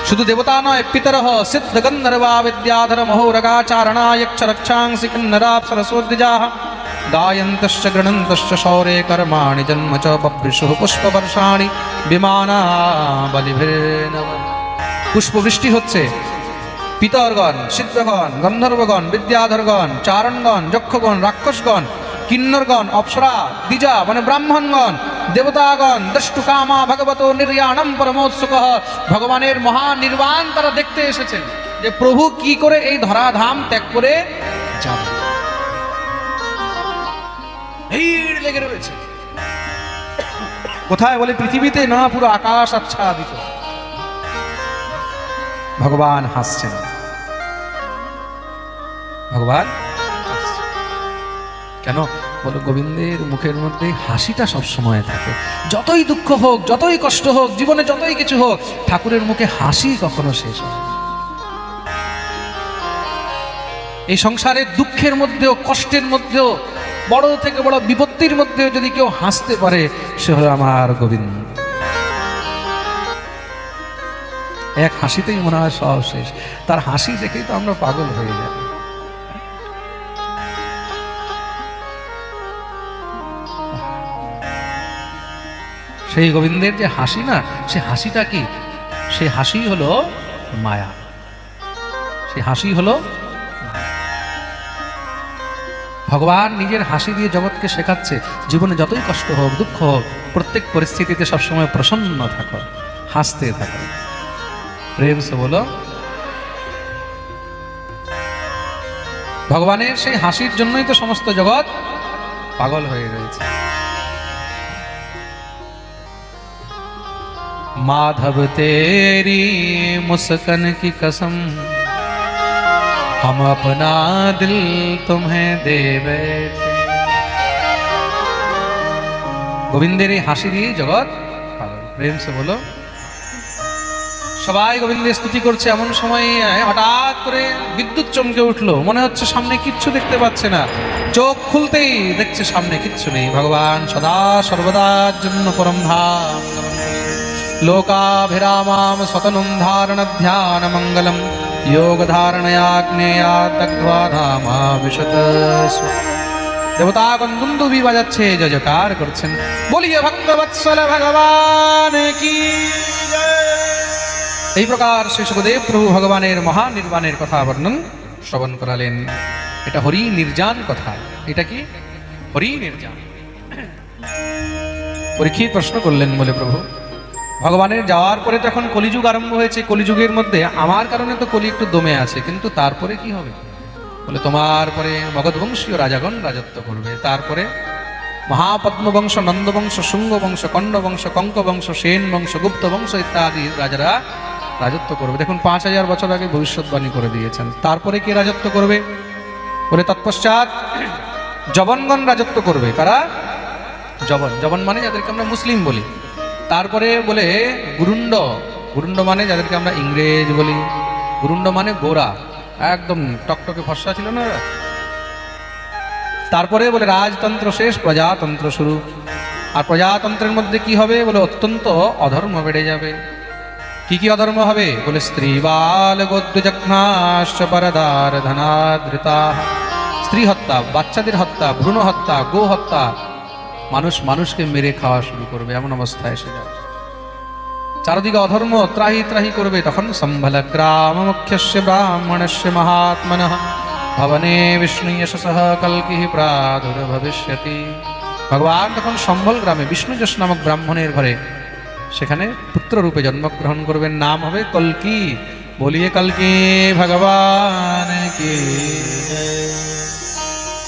শুধু দেবতা নয়, পিতরহ সিদ্ধ গন্ধর্বা বিদ্যাধর মহোরগাচারণায়ক্ষ রক্ষাংসি কিন্নরাপ্সরসোদ্বিজাঃ গায়ন্তশ্চ গৃণন্তশ্চ শৌরে কর্মাণি জন্ম চ বভৃশুঃ পুষ্পবর্ষাণি বিমানা বলিভির্নব। পুষ্পবৃষ্টি হচ্ছে। পিতরগণ, সিদ্ধগণ, গন্ধর্বগণ, বিদ্যাধরগণ, চারণগণ, যক্ষগণ, রাক্ষসগণ, কিন্নরগণ, অপ্সরা, দ্বিজা মানে ব্রাহ্মণগণ, দেবতাগণ দ্রষ্টু কামা ভগবতো নির্যাণম পরমোৎসুকঃ। ভগবানের মহা নির্বাণ তারা দেখতে এসেছেন, যে প্রভু কি করে এই ধরাধাম ত্যাগ করে যাবে। ভিড় লেগে রয়েছে। কোথায়? বলে পৃথিবীতে না, পুরো আকাশ আচ্ছাদিত। ভগবান হাসছেন। ভগবান কেন? বলো গোবিন্দের মুখের মধ্যে হাসিটা সব সময় থাকে। যতই দুঃখ হোক, যতই কষ্ট হোক, জীবনে যতই কিছু হোক, ঠাকুরের মুখে হাসি কখনো শেষ হয়। এই সংসারের দুঃখের মধ্যেও, কষ্টের মধ্যেও, বড় থেকে বড় বিপত্তির মধ্যেও যদি কেউ হাসতে পারে, সে হলো আমার গোবিন্দ। এক হাসিতেই মনে হয় সব শেষ। তার হাসি দেখেই তো আমরা পাগল হয়ে যাই। সেই গোবিন্দের যে হাসি না, সে হাসিটা কি? সে হাসি হলো মায়া। সে হাসি হলো ভগবান নিজের হাসি দিয়ে জগৎকে শেখাচ্ছে, জীবনে যতই কষ্ট হোক, দুঃখ হোক, প্রত্যেক পরিস্থিতিতে সবসময় প্রসন্ন থাকো, হাসতে থাকো। প্রেম সে বলো। ভগবানের সেই হাসির জন্যই তো সমস্ত জগৎ পাগল হয়ে রয়েছে। माधव तेरी मुस्कान की कसम हम अपना दिल तुम्हें दे बैठे। গোবিন্দের এই হাসি দিয়ে জগৎ পাগল। প্রেম সে বলো। সবাই গোবিন্দের স্তুতি করছে, এমন সময় হঠাৎ করে বিদ্যুৎ চমকে উঠলো। মনে হচ্ছে সামনে কিচ্ছু দেখতে পাচ্ছে না, চোখ খুলতেই দেখছে সামনে কিচ্ছু নেই। ভগবান সদা সর্বদার জন্য পরম ধাম লোকাভিরামাম সতনুম ধারণ ধ্যান মঙ্গলম যোগ ধারণয়াগ্নেয়া দগ্ধ্বা ধামা বিশত। দেবতাগণ দুন্দুভি বাজাচ্ছে, জয়কার করছেন। বলিয়ে ভক্তবৎসল ভগবান কি জয়। এই প্রকার শ্রী সুখদেব প্রভু ভগবানের মহা নির্বাণের কথা বর্ণন শ্রবণ করালেন। এটা হরি নির্জান কথা। এটা কি? হরি নির্জান। পরীক্ষিত প্রশ্ন করলেন, বলে প্রভু ভগবানের যাওয়ার পরে তো এখন কলিযুগ আরম্ভ হয়েছে। কলিযুগের মধ্যে আমার কারণে তো কলি একটু দমে আছে, কিন্তু তারপরে কি হবে? বলে তোমার পরে মগধবংশীয় রাজাগণ রাজত্ব করবে, তারপরে মহাপদ্মবংশ, নন্দবংশ, শুঙ্গ বংশ, কণ্ড বংশ, কঙ্ক বংশ, সেন বংশ, গুপ্ত বংশ ইত্যাদি রাজারা রাজত্ব করবে। দেখুন 5000 বছর আগে ভবিষ্যৎবাণী করে দিয়েছেন। তারপরে কে রাজত্ব করবে? বলে তৎপশ্চাৎ জবনগণ রাজত্ব করবে। কারা? জবন। জবন মানে যাদেরকে আমরা মুসলিম বলি। তারপরে বলে গুরুণ্ড। গুরুণ্ড মানে যাদেরকে আমরা ইংরেজ বলি। গুরুণ্ড মানে গোরা, একদম টকটকে ফর্সা ছিল না। তারপরে বলে রাজতন্ত্র শেষ, প্রজাতন্ত্র শুরু। আর প্রজাতন্ত্রের মধ্যে কি হবে? বলে অত্যন্ত অধর্ম বেড়ে যাবে। কি কি অধর্ম হবে? বলে স্ত্রী বাল গোদ্রজঘ্নাশ্চ পরদার ধনাদৃতা। স্ত্রী হত্যা, বাচ্চাদের হত্যা, ভ্রূণ হত্যা, গো হত্যা, মানুষ মানুষকে মেরে খাওয়া শুরু করবে, এমন অবস্থায় এসে যাবে। চারদিকে অধর্ম ত্রাহি ত্রাহি করবে। তখন সম্ভল গ্রাম মুখ্যস্য ব্রাহ্মণস্য মহাত্মনঃ ভবনে বিষ্ণু যশসঃ কল্কিঃ প্রাদুর্ভবিষ্যতি। ভগবান তখন সম্ভল গ্রামে বিষ্ণু যশ নামক ব্রাহ্মণের ঘরে সেখানে পুত্র রূপে জন্মগ্রহণ করবেন। নাম হবে কল্কি। बोलिए कल की भगवान की।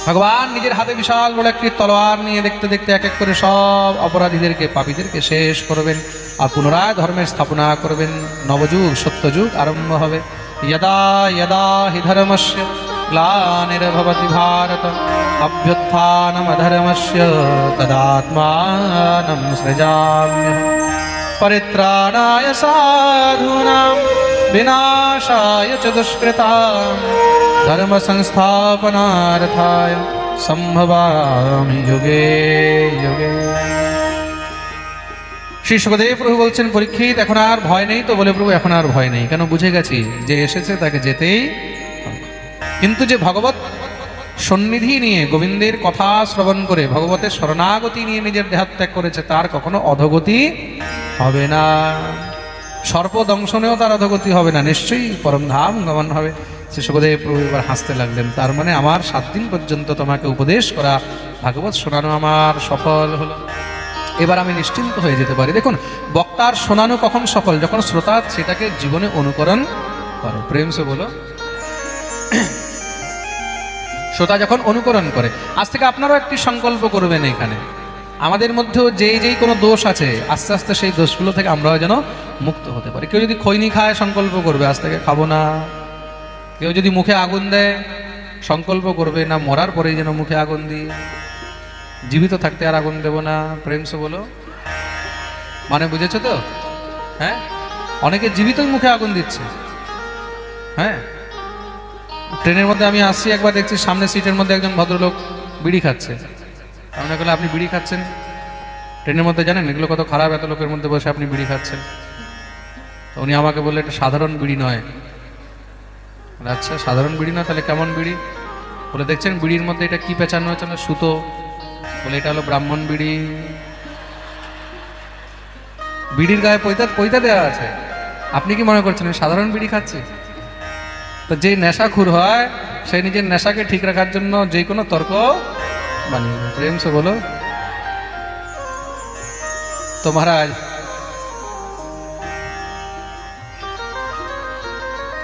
ভগবান নিজের হাতে বিশাল বড় একটি তলোয়ার নিয়ে দেখতে দেখতে এক এক করে সব অপরাধীদেরকে পাপীদেরকে শেষ করবেন আর পুনরায় ধর্মের স্থাপনা করবেন। নবযুগ সত্যযুগ আরম্ভ হবে। यदा यदा हि धर्मस्य ग्लानिर्भवति भारत अभ्युत्थानमधर्मस्य तदात्मानं सृजाम्यहम् परित्राणाय साधूनां विनाशाय च दुष्कृतां धर्म संस्थापनार्थाय संभवामि युगे युगे। শ্রী সুখদেব প্রভু বলছেন, পরীক্ষিত এখন আর ভয় নেই তো? বলে, প্রভু এখন আর ভয় নেই। কেন? বুঝে গেছি যে এসেছে তাকে যেতেই হবে। কিন্তু যে ভগবত সন্নিধি নিয়ে গোবিন্দের কথা শ্রবণ করে ভগবতের শরণাগতি নিয়ে নিজের দেহত্যাগ করেছে তার কখনো অধোগতি হবে না। সর্প দংশনেও তার অধোগতি হবে না, নিশ্চয়ই পরমধাম গমন হবে। শ্রী সুখদেব প্রভু এবার হাসতে লাগলেন। তার মানে আমার 7 দিন পর্যন্ত তোমাকে উপদেশ করা, ভাগবত শোনানো আমার সফল হলো। এবার আমি নিশ্চিন্ত হয়ে যেতে পারি। দেখুন, বক্তার শোনানো কখন সফল? যখন শ্রোতা সেটাকে জীবনে অনুকরণ করে। প্রেম সে বলো, শ্রোতা যখন অনুকরণ করে। আজ থেকে আপনারাও একটি সংকল্প করবেন, এখানে আমাদের মধ্যেও যেই কোনো দোষ আছে আস্তে আস্তে সেই দোষগুলো থেকে আমরাও যেন মুক্ত হতে পারি। কেউ যদি খৈনি খায় সংকল্প করবে আজ থেকে খাবো না। কেউ যদি মুখে আগুন দেয় সংকল্প করবে না মরার পরেই যেন মুখে আগুন দিই, জীবিত থাকতে আর আগুন দেব না। প্রেম সে বলো, মানে বুঝেছো তো? হ্যাঁ, অনেকে জীবিতই মুখে আগুন দিচ্ছে। হ্যাঁ, ট্রেনের মধ্যে আমি আসছি, একবার দেখছি সামনে সিটের মধ্যে একজন ভদ্রলোক বিড়ি খাচ্ছে। মনে করলে আপনি বিড়ি খাচ্ছেন ট্রেনের মধ্যে, জানেন এগুলো কত খারাপ? এত লোকের মধ্যে বসে আপনি বিড়ি খাচ্ছেন। তো উনি আমাকে বললেন, এটা সাধারণ বিড়ি নয়। আচ্ছা, সাধারণ বিড়ি নয় তাহলে কেমন বিড়ি? বলে, দেখছেন বিড়ির মধ্যে এটা কি পেঁচানো হয়েছে না? সুতো। বলে, এটা হলো ব্রাহ্মণ বিড়ি। বিড়ির গায়ে পৈতা দেওয়া আছে। আপনি কি মনে করছেন সাধারণ বিড়ি খাচ্ছি? তো যে নেশাখুর হয় সে নিজের নেশাকে ঠিক রাখার জন্য যে কোনো তর্ক বানিয়ে দেয়। প্রেম সে বলো তো মহারাজ,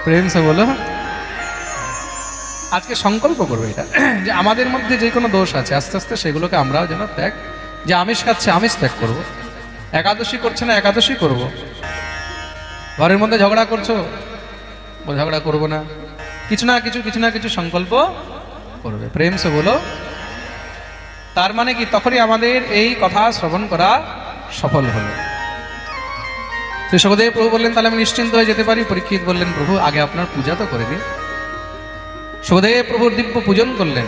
প্রেম সে বলো। আজকে সংকল্প করবে এটা যে আমাদের মধ্যে যে কোনো দোষ আছে আস্তে আস্তে সেগুলোকে আমরাও যেন ত্যাগ, যে আমিষ খাচ্ছে আমিষ ত্যাগ করবো, একাদশী করছে না একাদশী করব। ঘরের মধ্যে ঝগড়া করছো, ঝগড়া করবো না। কিছু না কিছু সংকল্প করবে। প্রেম সে বলো। তার মানে কি? তখনই আমাদের এই কথা শ্রবণ করা সফল হলো। শ্রী সুখদেব প্রভু বললেন, তাহলে আমি নিশ্চিন্ত হয়ে যেতে পারি। পরীক্ষিত বললেন, প্রভু আগে আপনার পূজা তো করে দিন। সুখদেব প্রভুর দিব্য পূজন করলেন।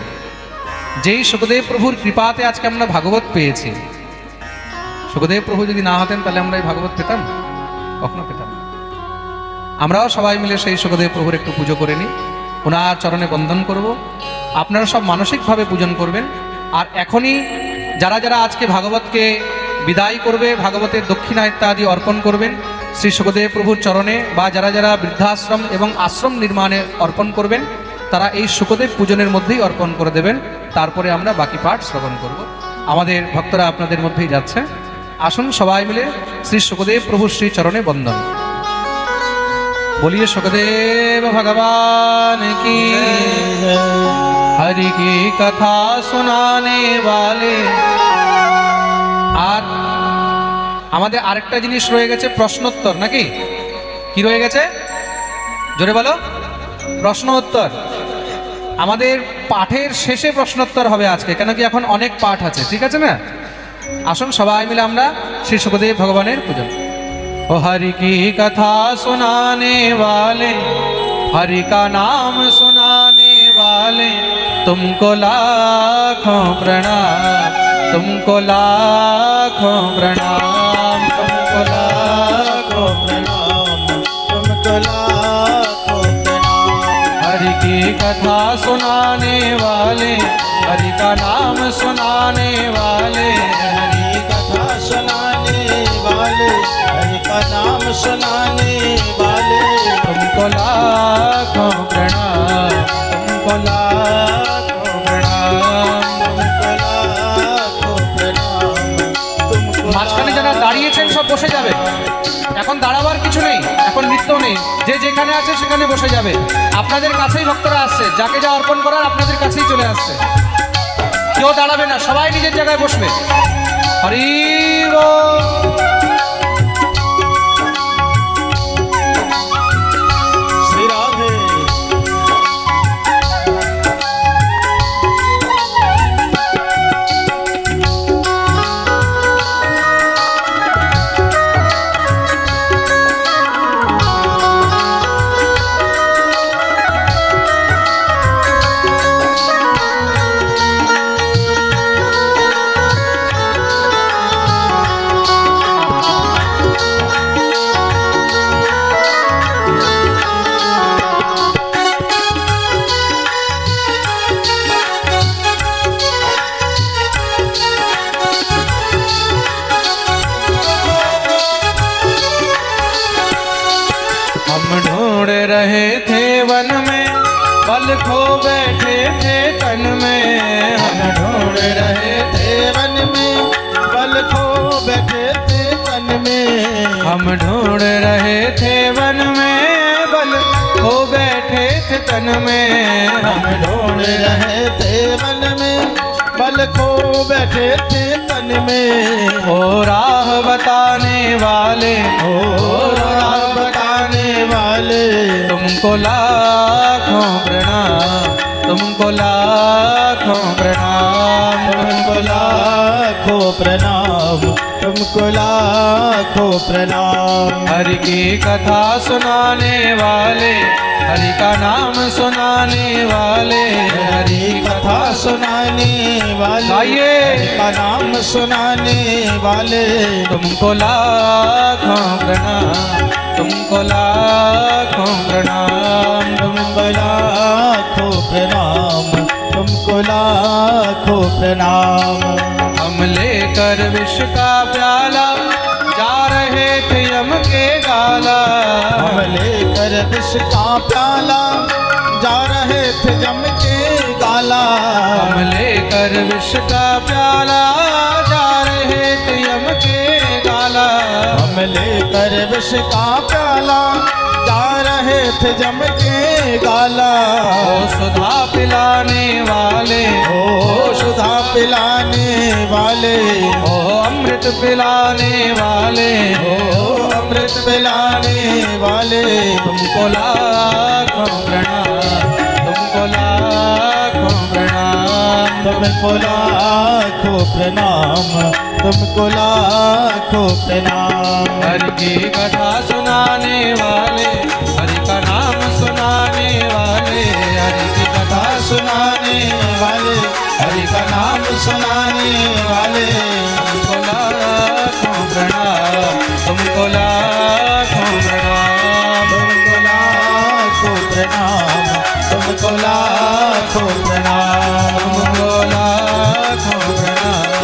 যেই সুখদেব প্রভুর কৃপাতে আজকে আমরা ভাগবত পেয়েছি, সুখদেব প্রভু যদি না হতেন তাহলে আমরা এই ভাগবত পেতাম? কখনো পেতাম না। আমরাও সবাই মিলে সেই সুখদেব প্রভুর একটু পুজো করে নিই, ওনার চরণে বন্দন করব। আপনারা সব মানসিকভাবে পূজন করবেন। আর এখনই যারা যারা আজকে ভাগবতকে বিদায় করবে, ভাগবতের দক্ষিণা ইত্যাদি অর্পণ করবেন শ্রী সুখদেব প্রভুর চরণে, বা যারা যারা বৃদ্ধাশ্রম এবং আশ্রম নির্মাণে অর্পণ করবেন তারা এই সুখদেব পূজনের মধ্যেই অর্পণ করে দেবেন। তারপরে আমরা বাকি পাঠ শ্রবণ করব। আমাদের ভক্তরা আপনাদের মধ্যেই যাচ্ছে। আসুন সবাই মিলে শ্রী সুখদেব প্রভুর শ্রী চরণে বন্দন। বলিয়ে সুখদেব ভগবান কি, হরি কি কথা শোনানে वाले। আর আমাদের আরেকটা জিনিস রয়ে গেছে, প্রশ্নোত্তর। নাকি কি রয়ে গেছে? জোরে বলো। প্রশ্ন উত্তর। আমাদের পাঠের শেষে প্রশ্নোত্তর হবে আজকে, কেন কি এখন অনেক পাঠ আছে, ঠিক আছে না? আসুন সবাই মিলে আমরা শ্রী সুখদেব ভগবানের পূজা। ओ हरि की कथा सुनाने वाले, हरि का नाम सुनाने वाले, तुमको लाखों प्रणाम, तुमको लाखों प्रणाम, तुमको लाखों प्रणाम, तुमको लाखों प्रणाम। हरि की कथा सुनाने वाले, हरि का नाम सुनाने वाले, हरि कथा सुनाने वाले, हरि का नाम सुनाने वाले, तुमको लाखों प्रणाम, तुमको लाखों प्रणाम, तुमको लाखों प्रणाम, तुमको। মাঝখানে যারা দাঁড়িয়েছেন সব বসে যাবে, এখন দাঁড়াবার কিছু নেই, এখন নৃত্য নেই। নয়, যে যেখানে আছে সেখানে বসে যাবে। আপনাদের কাছেই ভক্তরা আসছে, যাকে যা অর্পণ করার আপনাদের কাছেই চলে আসছে। কেউ দাঁড়াবে না, সবাই নিজের জায়গায় বসবে। হরি বল। ढूंढ रहे थे वन में, बल खो बैठे थे तन में। हम ढूंढ रहे थे वन में, बल खो बैठे थे तन में। हम ढूंढ रहे थे वन में, बल खो बैठे थे तन में। हम ढूंढ रहे थे वन में, बल खो बैठे थे तन में। ओ राह बताने वाले, ओ राह बताने वाले, तुमको लाखों प्रणाम, तुमको लाखों प्रणाम, तुमको लाखों प्रणाम, तुमको लाखों प्रणाम। हरि की कथा सुनाने वाले, हरि का नाम सुनाने वाले, हरि कथा सुनाने वाले, हरि का नाम सुनाने वाले, तुमको लाखों प्रणाम, तुमको लाखों प्रणाम, तुमको लाखों प्रणाम, तुमको लाखों प्रणाम। हम लेकर विष का प्याला जा रहे थे यम के गाला। हम लेकर विष का प्याला जा रहे थे यम के गाला। हम लेकर विष का प्याला जा रहे थे यम के गाला। हम लेकर विष का प्याला जा रहे थे जम के गाला। ओ सुधा पिलाने वाले, ओ सुधा पिलाने वाले, ओ अमृत पिलाने वाले, ओ अमृत पिलाने वाले, तुमको लाखों प्रणाम, तुमको लाखों प्रणाम, तुमको लाखों प्रणाम, तुमको लाखों प्रणाम। हरि की कथा सुनाने वाले, हरि का नाम सुनाने वाले, हरि की कथा सुनाने वाले, हरि का नाम सुनाने वाले, तुमको लाखों प्रणाम, तुमको लाखों प्रणाम, तुमको लाखों प्रणाम, तुमको लाखों प्रणाम, तुमको लाखों प्रणाम,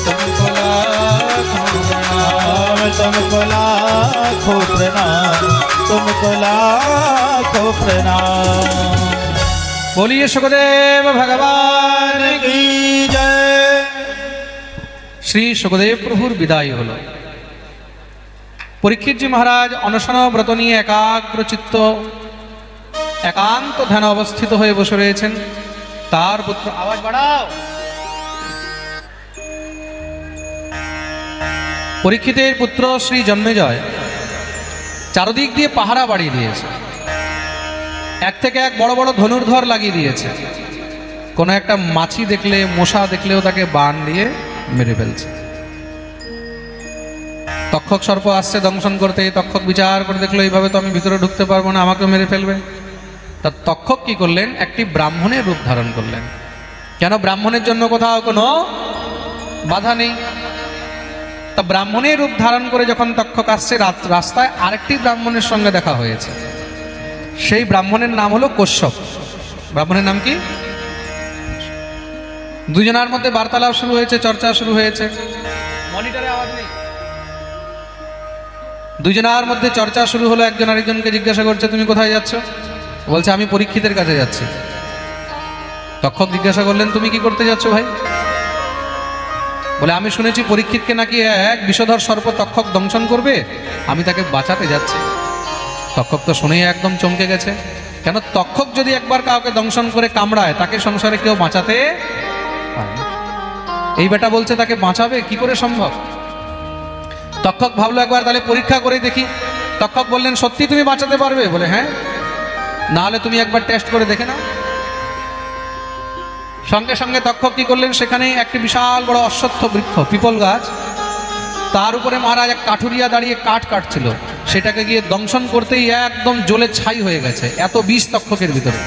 तुमको लाखों प्रणाम, तुमको लाखों प्रणाम, तुमको लाखों प्रणाम। बोलिए सुखदेव भगवान की जय। श्री सुखदेव प्रभुर विदाय हलो। परीक्षित जी महाराज अनशन व्रत निये एकाग्र चित्त एकांत ध्यान अवस्थित हये बसे रयेछेन। तार पुत्र आवाज बाड़ाओ। परीक्षितेर पुत्र श्री जन्मेजय चारदिक दिए पाहारा बाड़िये दिएছে। एक থেকে এক বড় বড় ধনুর্ধর লাগিয়ে দিয়েছে। কোনো একটা মাছি দেখলে, মশা দেখলেও তাকে বাণ দিয়ে মেরে ফেলছে। তক্ষক সর্প আসছে দংশন করতে। তক্ষক বিচার করে দেখলো এইভাবে তো আমি ভিতরে ঢুকতে পারবো না, আমাকে মেরে ফেলবে। তা তক্ষক কি করলেন? একটি ব্রাহ্মণের রূপ ধারণ করলেন। কেন? ব্রাহ্মণের জন্য কোথাও কোনো বাধা নেই। তা ব্রাহ্মণের রূপ ধারণ করে যখন তক্ষক আসছে, রাস্তায় আরেকটি ব্রাহ্মণের সঙ্গে দেখা হয়েছে। সেই ব্রাহ্মণের নাম হলো কশ্যপ। ব্রাহ্মণের নাম কি? দুজনের মধ্যে বার্তালাপ শুরু হয়েছে, চর্চা শুরু হয়েছে। মনিটরে আওয়াজ নেই। দুজনের মধ্যে চর্চা শুরু হলো। একজন আরেকজনকে জিজ্ঞাসা করছে, তুমি কোথায় যাচ্ছ? বলছে, আমি পরীক্ষিতের কাছে যাচ্ছি। তক্ষক জিজ্ঞাসা করলেন, তুমি কি করতে যাচ্ছ ভাই? বলে, আমি শুনেছি পরীক্ষিতকে নাকি এক বিষধর সর্প তক্ষক দংশন করবে, আমি তাকে বাঁচাতে যাচ্ছি। তক্ষক তো শুনেই একদম চমকে গেছে। কেন, তক্ষক যদি একবার কাউকে দংশন করে কামড়ায় তাকে সংসারে কেউ বাঁচাতে পারে না। এই বেটা বলছে তাকে বাঁচাবে, কি করে সম্ভব? তক্ষক ভাবলো একবার তাহলে পরীক্ষা করে দেখি। তক্ষক বললেন, সত্যি তুমি বাঁচাতে পারবে? বলে হ্যাঁ। না হলে তুমি একবার টেস্ট করে দেখে নাও। সঙ্গে সঙ্গে তক্ষক কি করলেন, সেখানে একটি বিশাল বড় অশ্বত্থ বৃক্ষ, পিপল গাছ, তার উপরে মহারাজ এক কাঠুরিয়া দাঁড়িয়ে কাঠ কাটছিল। সেটাকে গিয়ে দংশন করতেই একদম জ্বলে ছাই হয়ে গেছে, এত বিষ তক্ষকের ভিতরে।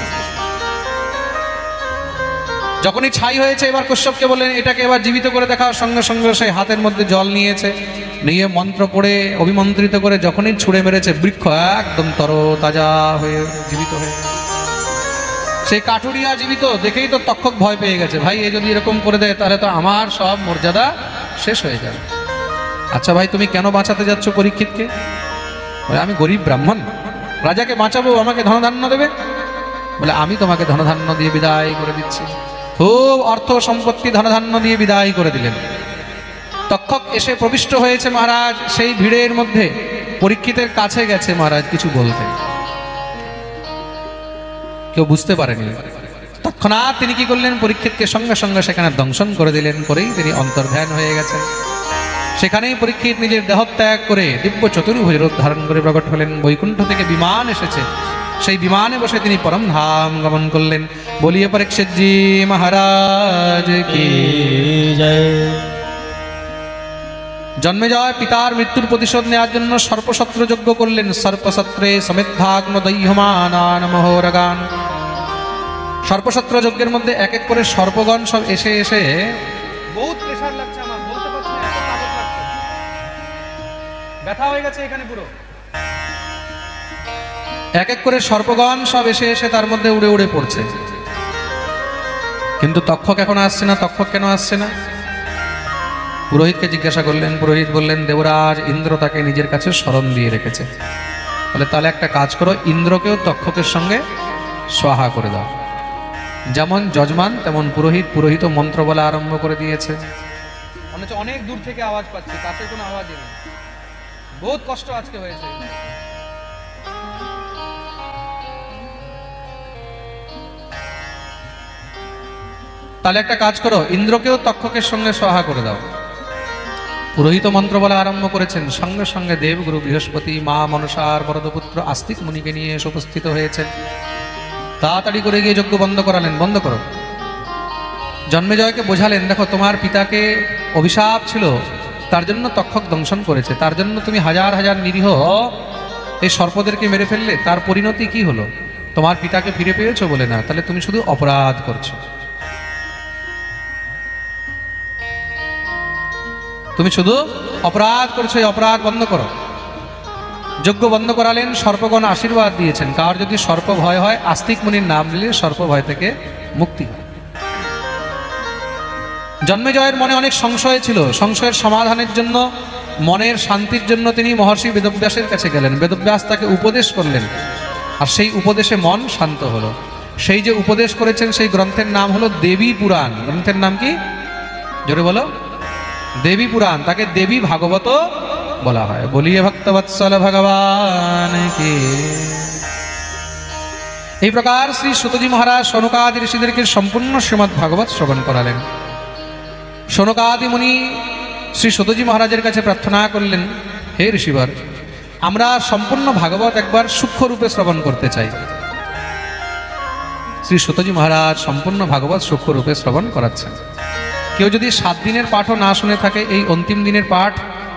যখনই ছাই হয়েছে, এবার কশ্যপকে বললেন এটাকে এবার জীবিত করে দেখাও। সঙ্গে সঙ্গে সেই হাতের মধ্যে জল নিয়েছে, নিয়ে মন্ত্র পড়ে অভিমন্ত্রিত করে যখনই ছুঁড়ে মেরেছে, বৃক্ষ একদম তরতাজা হয়ে জীবিত হয়ে। সেই কাঠুরিয়া জীবিত দেখেই তো তক্ষক ভয় পেয়ে গেছে, ভাই এ যদি এরকম করে দেয় তাহলে তো আমার সব মর্যাদা শেষ হয়ে যাবে। আচ্ছা ভাই, তুমি কেন বাঁচাতে যাচ্ছ পরীক্ষিতকে? বলে আমি গরিব ব্রাহ্মণ, রাজাকে বাঁচাবো, আমাকে ধনধান্য দেবে। বলে আমি তোমাকে ধনধান্য দিয়ে বিদায় করে দিচ্ছি। খুব অর্থ সম্পত্তি ধনধান্য দিয়ে বিদায় করে দিলেন। তক্ষক এসে প্রবিষ্ট হয়েছে মহারাজ সেই ভিড়ের মধ্যে, পরীক্ষিতের কাছে গেছে মহারাজ কিছু বলতে, কেউ বুঝতে পারেনি। তৎক্ষণাৎ তিনি কি করলেন, পরীক্ষিতকে সঙ্গে সঙ্গে সেখানে দংশন করে দিলেন। করেই তিনি অন্তর্ধান হয়ে গেছেন। সেখানেই পরীক্ষিত নিজের দেহত্যাগ করে দিব্য চতুর্ভুজ রূপ ধারণ করে প্রকট হলেন। বৈকুণ্ঠ থেকে বিমান এসেছে, সেই বিমানে বসে তিনি পরম ধাম গমন করলেন। বলিয়ে পরীক্ষিতজি মহারাজ কি জয়। জন্মেজয় পিতার মৃত্যুর প্রতিশোধ নেওয়ার জন্য সর্পসত্র যজ্ঞ করলেন। সর্পসত্রে সমেদ্ধাগ্ন দৈহমানান মহোরগান। সর্পসত্র যজ্ঞের মধ্যে এক এক করে সর্পগণ সব এসে এসে, বহুত প্রেসার লাগছে আমার, বলতে পারছি না, এত তাকত লাগছে, ব্যথা হয়ে গেছে এখানে পুরো। এক এক করে সর্পগণ সব এসে এসে তার মধ্যে উড়ে উড়ে পড়ছে। কিন্তু তক্ষক এখন আসছে না। তক্ষক কেন আসছে না? পুরোহিতকে জিজ্ঞাসা করলেন। পুরোহিত বললেন, দেবরাজ ইন্দ্র তাকে নিজের কাছে স্মরণ দিয়ে রেখেছে। বলে তাহলে একটা কাজ করো, ইন্দ্রকেও তক্ষকের সঙ্গে সহায় করে দাও। যেমন যজমান তেমন পুরোহিত, পুরোহিত মন্ত্র বলা আরম্ভ করে দিয়েছে। অনেক দূর থেকে আওয়াজ পাচ্ছি, কাছে কোনো আওয়াজই নেই, বহুত কষ্ট আজকে হয়েছে। তাহলে একটা কাজ করো, ইন্দ্রকেও তক্ষকের সঙ্গে সহায় করে দাও। পুরোহিত মন্ত্র বলা আরম্ভ করেছেন। সঙ্গে সঙ্গে দেবগুরু বৃহস্পতি, মা মনসার বরদপুত্র আস্তিক মুনিকে নিয়ে এসে উপস্থিত হয়েছেন। তাড়াতাড়ি করে গিয়ে যজ্ঞ বন্ধ করালেন। বন্ধ করো। জন্মেজয়কে বোঝালেন, দেখো তোমার পিতাকে অভিশাপ ছিল, তার জন্য তক্ষক দংশন করেছে, তার জন্য তুমি হাজার হাজার নিরীহ এই সর্পদেরকে মেরে ফেললে, তার পরিণতি কি হলো? তোমার পিতাকে ফিরে পেয়েছো বলে না, তাহলে তুমি শুধু অপরাধ করছো, তুমি শুধু অপরাধ করছো, এই অপরাধ বন্ধ করো। যজ্ঞ বন্ধ করালেন। সর্পগণ আশীর্বাদ দিয়েছেন, কার যদি সর্প ভয় হয় আস্তিক মুনির নাম নিলে সর্প ভয় থেকে মুক্তি হয়। জন্মেজয়ের মনে অনেক সংশয় ছিল, সংশয়ের সমাধানের জন্য, মনের শান্তির জন্য তিনি মহর্ষি বেদব্যাসের কাছে গেলেন। বেদব্যাস তাকে উপদেশ করলেন, আর সেই উপদেশে মন শান্ত হলো। সেই যে উপদেশ করেছেন সেই গ্রন্থের নাম হলো দেবী পুরাণ। গ্রন্থের নাম কি? জোরে বলো। দেবী পুরাণ, তাকে দেবী ভাগবত বলা হয়। বলিয়ে ভক্তবৎসল ভগবান কি। এই প্রকার শ্রী সুতজি মহারাজ শৌনকাদি ঋষিদেরকে সম্পূর্ণ শ্রীমদ্ ভাগবত শ্রবণ করালেন। শৌনকাদি মুনি শ্রী সুতজি মহারাজের কাছে প্রার্থনা করলেন, হে ঋষিবর, আমরা সম্পূর্ণ ভাগবত একবার সূক্ষ্ম রূপে শ্রবণ করতে চাই। শ্রী সুতজি মহারাজ সম্পূর্ণ ভাগবত সূক্ষ্ম রূপে শ্রবণ করাচ্ছেন। কেউ যদি 7 দিনের পাঠও না শুনে থাকে, এই অন্তিম দিনের পাঠ,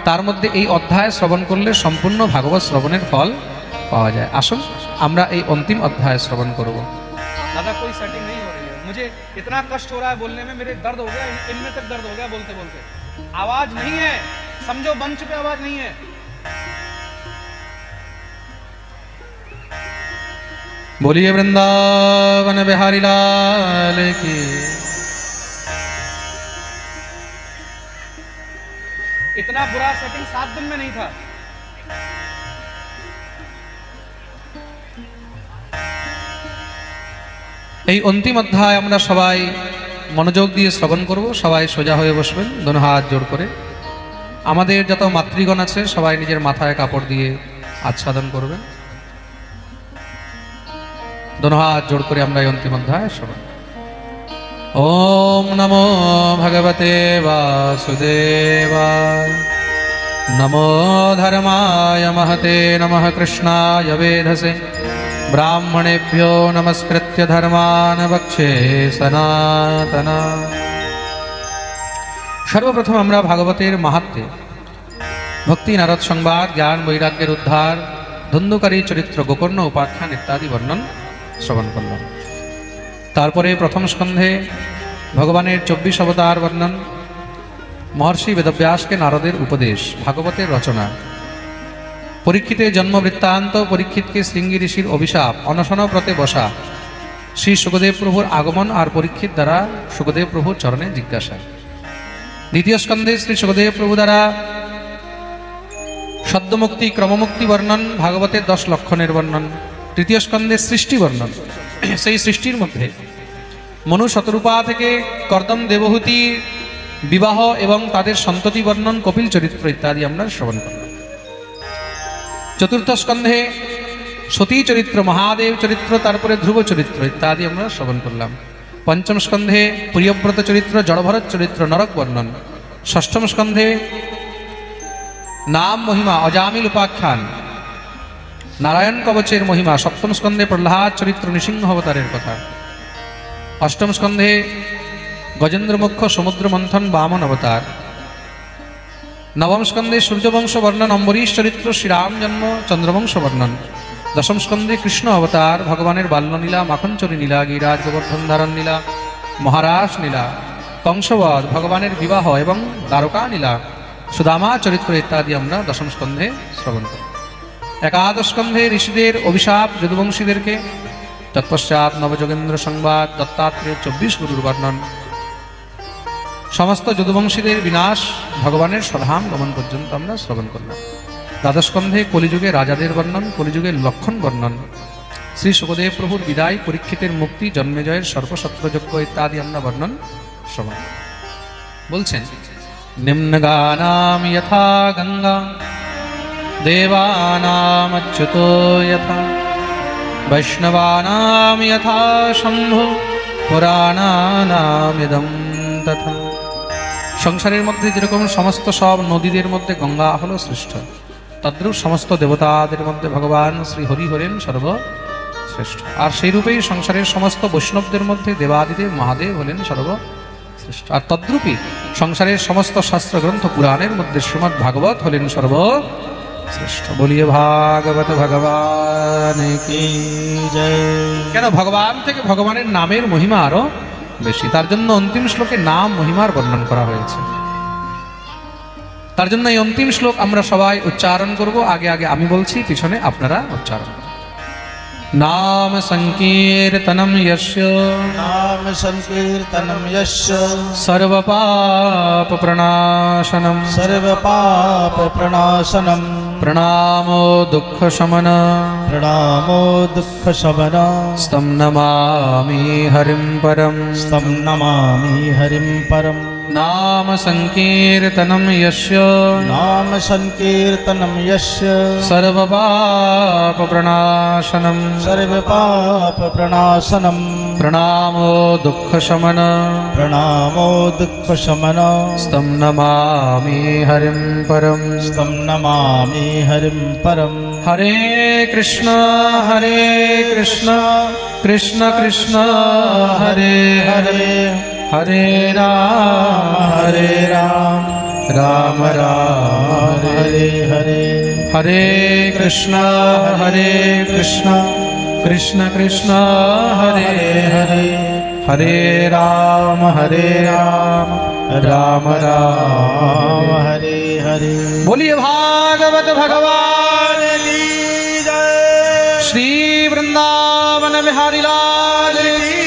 তার মধ্যে এই অধ্যায় শ্রবণ করলে সম্পূর্ণ ভাগবত শ্রবণের ফল পাওয়া যায়। আসুন আমরা এই অন্তিম অধ্যায় শ্রবণ করব। দাদা कोई सेटिंग नहीं हो रही है, मुझे इतना कष्ट हो रहा है बोलने में, मेरे दर्द हो गया, इनमें तक दर्द हो गया बोलते बोलते। आवाज नहीं है, समझो मंच पे आवाज नहीं है। बोलिए वृंदावन बिहारी लाल की। इतना बुरा सेटिंग 7 दिन में नहीं था। এই অন্তিম অধ্যায় আমরা সবাই মনোযোগ দিয়ে শ্রবণ করব। সবাই সোজা হয়ে বসবেন, দোনো হাত জোড় করে। আমাদের যত মাতৃগণ আছে সবাই নিজের মাথায় কাপড় দিয়ে আচ্ছাদন করবেন। दोनों हाथ जोड़ कर আমরা এই অন্তিম অধ্যায় শ্রবণ। ओम नमो भगवते वासुदेवाय। नमो धर्माय महते नमः कृष्णाय वेधसे। ब्राह्मणेभ्यो नमस्कृत्य धर्मान् वक्षे सनातना। सर्वप्रथम আমরা ভাগবতের মাহাত্ম্যে ভক্তি নারদ সংবাদ জ্ঞান বৈরাগ্যের উদ্ধার ধন্যকারী চরিত্র গোকর্ণ উপাখ্যান ইত্যাদি বর্ণন শ্রবণ করলাম। তারপরে প্রথম স্কন্ধে ভগবানের 24 অবতার বর্ণন, মহর্ষি বেদব্যাসকে নারদের উপদেশ, ভাগবতের রচনা, পরীক্ষিতের জন্ম বৃত্তান্ত, পরীক্ষিতকে শৃঙ্গী ঋষির অভিশাপ, অনশন ব্রতে বসা, শ্রী সুখদেব প্রভুর আগমন আর পরীক্ষিত দ্বারা সুখদেব প্রভুর চরণে জিজ্ঞাসা। দ্বিতীয় স্কন্ধে শ্রী সুখদেব প্রভু দ্বারা সদ্যমুক্তি ক্রমমুক্তি বর্ণন, ভাগবতের 10 লক্ষণের বর্ণন। তৃতীয় স্কন্ধে সৃষ্টি বর্ণন, সেই সৃষ্টির মধ্যে মনু শতরূপা থেকে কর্দম দেবহূতি বিবাহ এবং তাদের সন্ততি বর্ণন, কপিল চরিত্র ইত্যাদি আমরা শ্রবণ করলাম। চতুর্থ স্কন্ধে সতী চরিত্র, মহাদেব চরিত্র, তারপরে ধ্রুব চরিত্র ইত্যাদি আমরা শ্রবণ করলাম। পঞ্চম স্কন্ধে প্রিয়ব্রত চরিত্র, জড়ভরত চরিত্র, নরক বর্ণন। ষষ্ঠম স্কন্ধে নাম মহিমা, অজামিল উপাখ্যান, নারায়ণ কবচের মহিমা। সপ্তম স্কন্ধে প্রহ্লাদ চরিত্র, নৃসিংহ অবতারের কথা। অষ্টম স্কন্ধে গজেন্দ্র মুখ্য, সমুদ্র মন্থন, বামন অবতার। নবম স্কন্ধে সূর্যবংশ বর্ণন, অম্বরীশ চরিত্র, শ্রীরাম জন্ম, চন্দ্রবংশ বর্ণন। দশম স্কন্ধে কৃষ্ণ অবতার, ভগবানের বাল্যলীলা, মাখনচরী লীলা, গিরিরাজ গোবর্ধন ধারণ লীলা, মহারাজ লীলা, কংসবধ, ভগবানের বিবাহ এবং দ্বারকা লীলা, সুদামা চরিত্র ইত্যাদি আমরা দশম স্কন্ধে শ্রবণ করি। একাদশ স্কন্ধে ঋষিদের অভিশাপ যদুবংশীদেরকে, তৎপশ্চাৎ নবযোগেন্দ্র সংবাদ, দত্তাত্রেয়ের 24 গুরুর বর্ণন, সমস্ত যদুবংশীদের বিনাশ, ভগবানের স্বধাম গমন পর্যন্ত আমরা শ্রবণ করলাম। দ্বাদশ স্কন্ধে কলিযুগে রাজাদের বর্ণন, কলিযুগের লক্ষণ বর্ণন, শ্রী সুখদেব প্রভুর বিদায়, পরীক্ষিতের মুক্তি, জন্মেজয়ের সর্বসত্রযজ্ঞ ইত্যাদি আমরা বর্ণন শ্রবণ বলছেন। নিম্নগানাম যথা গঙ্গা দেবানাম অচ্যুতো যথা বৈষ্ণবানাম যথা শম্ভু পুরাণানাম ইদম তথা। সংসারের মধ্যে যেরকম সমস্ত সব নদীদের মধ্যে গঙ্গা হলো শ্রেষ্ঠ, তদ্রূপ সমস্ত দেবতাদের মধ্যে ভগবান শ্রী হরি হলেন সর্বশ্রেষ্ঠ। আর সেই রূপেই সংসারের সমস্ত বৈষ্ণবদের মধ্যে দেবাদিদেব মহাদেব হলেন সর্বশ্রেষ্ঠ। আর তদ্রূপই সংসারের সমস্ত শাস্ত্রগ্রন্থ পুরাণের মধ্যে শ্রীমদ্ ভাগবত হলেন সর্বশ্রেষ্ঠ। বলিয়ে ভাগবত ভগবান কি জয়। কেন ভগবান থেকে ভগবানের নামের মহিমা আরো বেশি, তার জন্য অন্তিম শ্লোকে নাম মহিমার বর্ণন করা হয়েছে। তার জন্য এই অন্তিম শ্লোক আমরা সবাই উচ্চারণ করব। আগে আগে আমি বলছি, পিছনে আপনারা উচ্চারণ করুন। नाम संकीर्तनम यस्य, नाम संकीर्तनम यस्य सर्वपाप प्रणाशनम, सर्वपाप प्रणाशनम, प्रणामो दुःख शमन, प्रणामो दुःख शमन, स्तं नमामि हरिं परम, स्तं नमामि हरिं परम। नाम संकीर्तनम यस्य, नाम संकीर्तनम यस्य सर्वपाप प्रणाशनम, सर्वपाप प्रणाशनम, प्रणामो दुःख शमन, प्रणामो दुःख शमन, स्तं नमामि हरिं परम, स्तं नमामि हरिं परम। हरे कृष्ण कृष्ण कृष्ण हरे हरे, हरे राम राम राम हरे हरे, हरे कृष्ण कृष्ण कृष्ण हरे हरे, हरे राम राम राम हरे हरे। बोलिए भागवत भगवान की जय। श्री वृंदावन बिहारी लाल की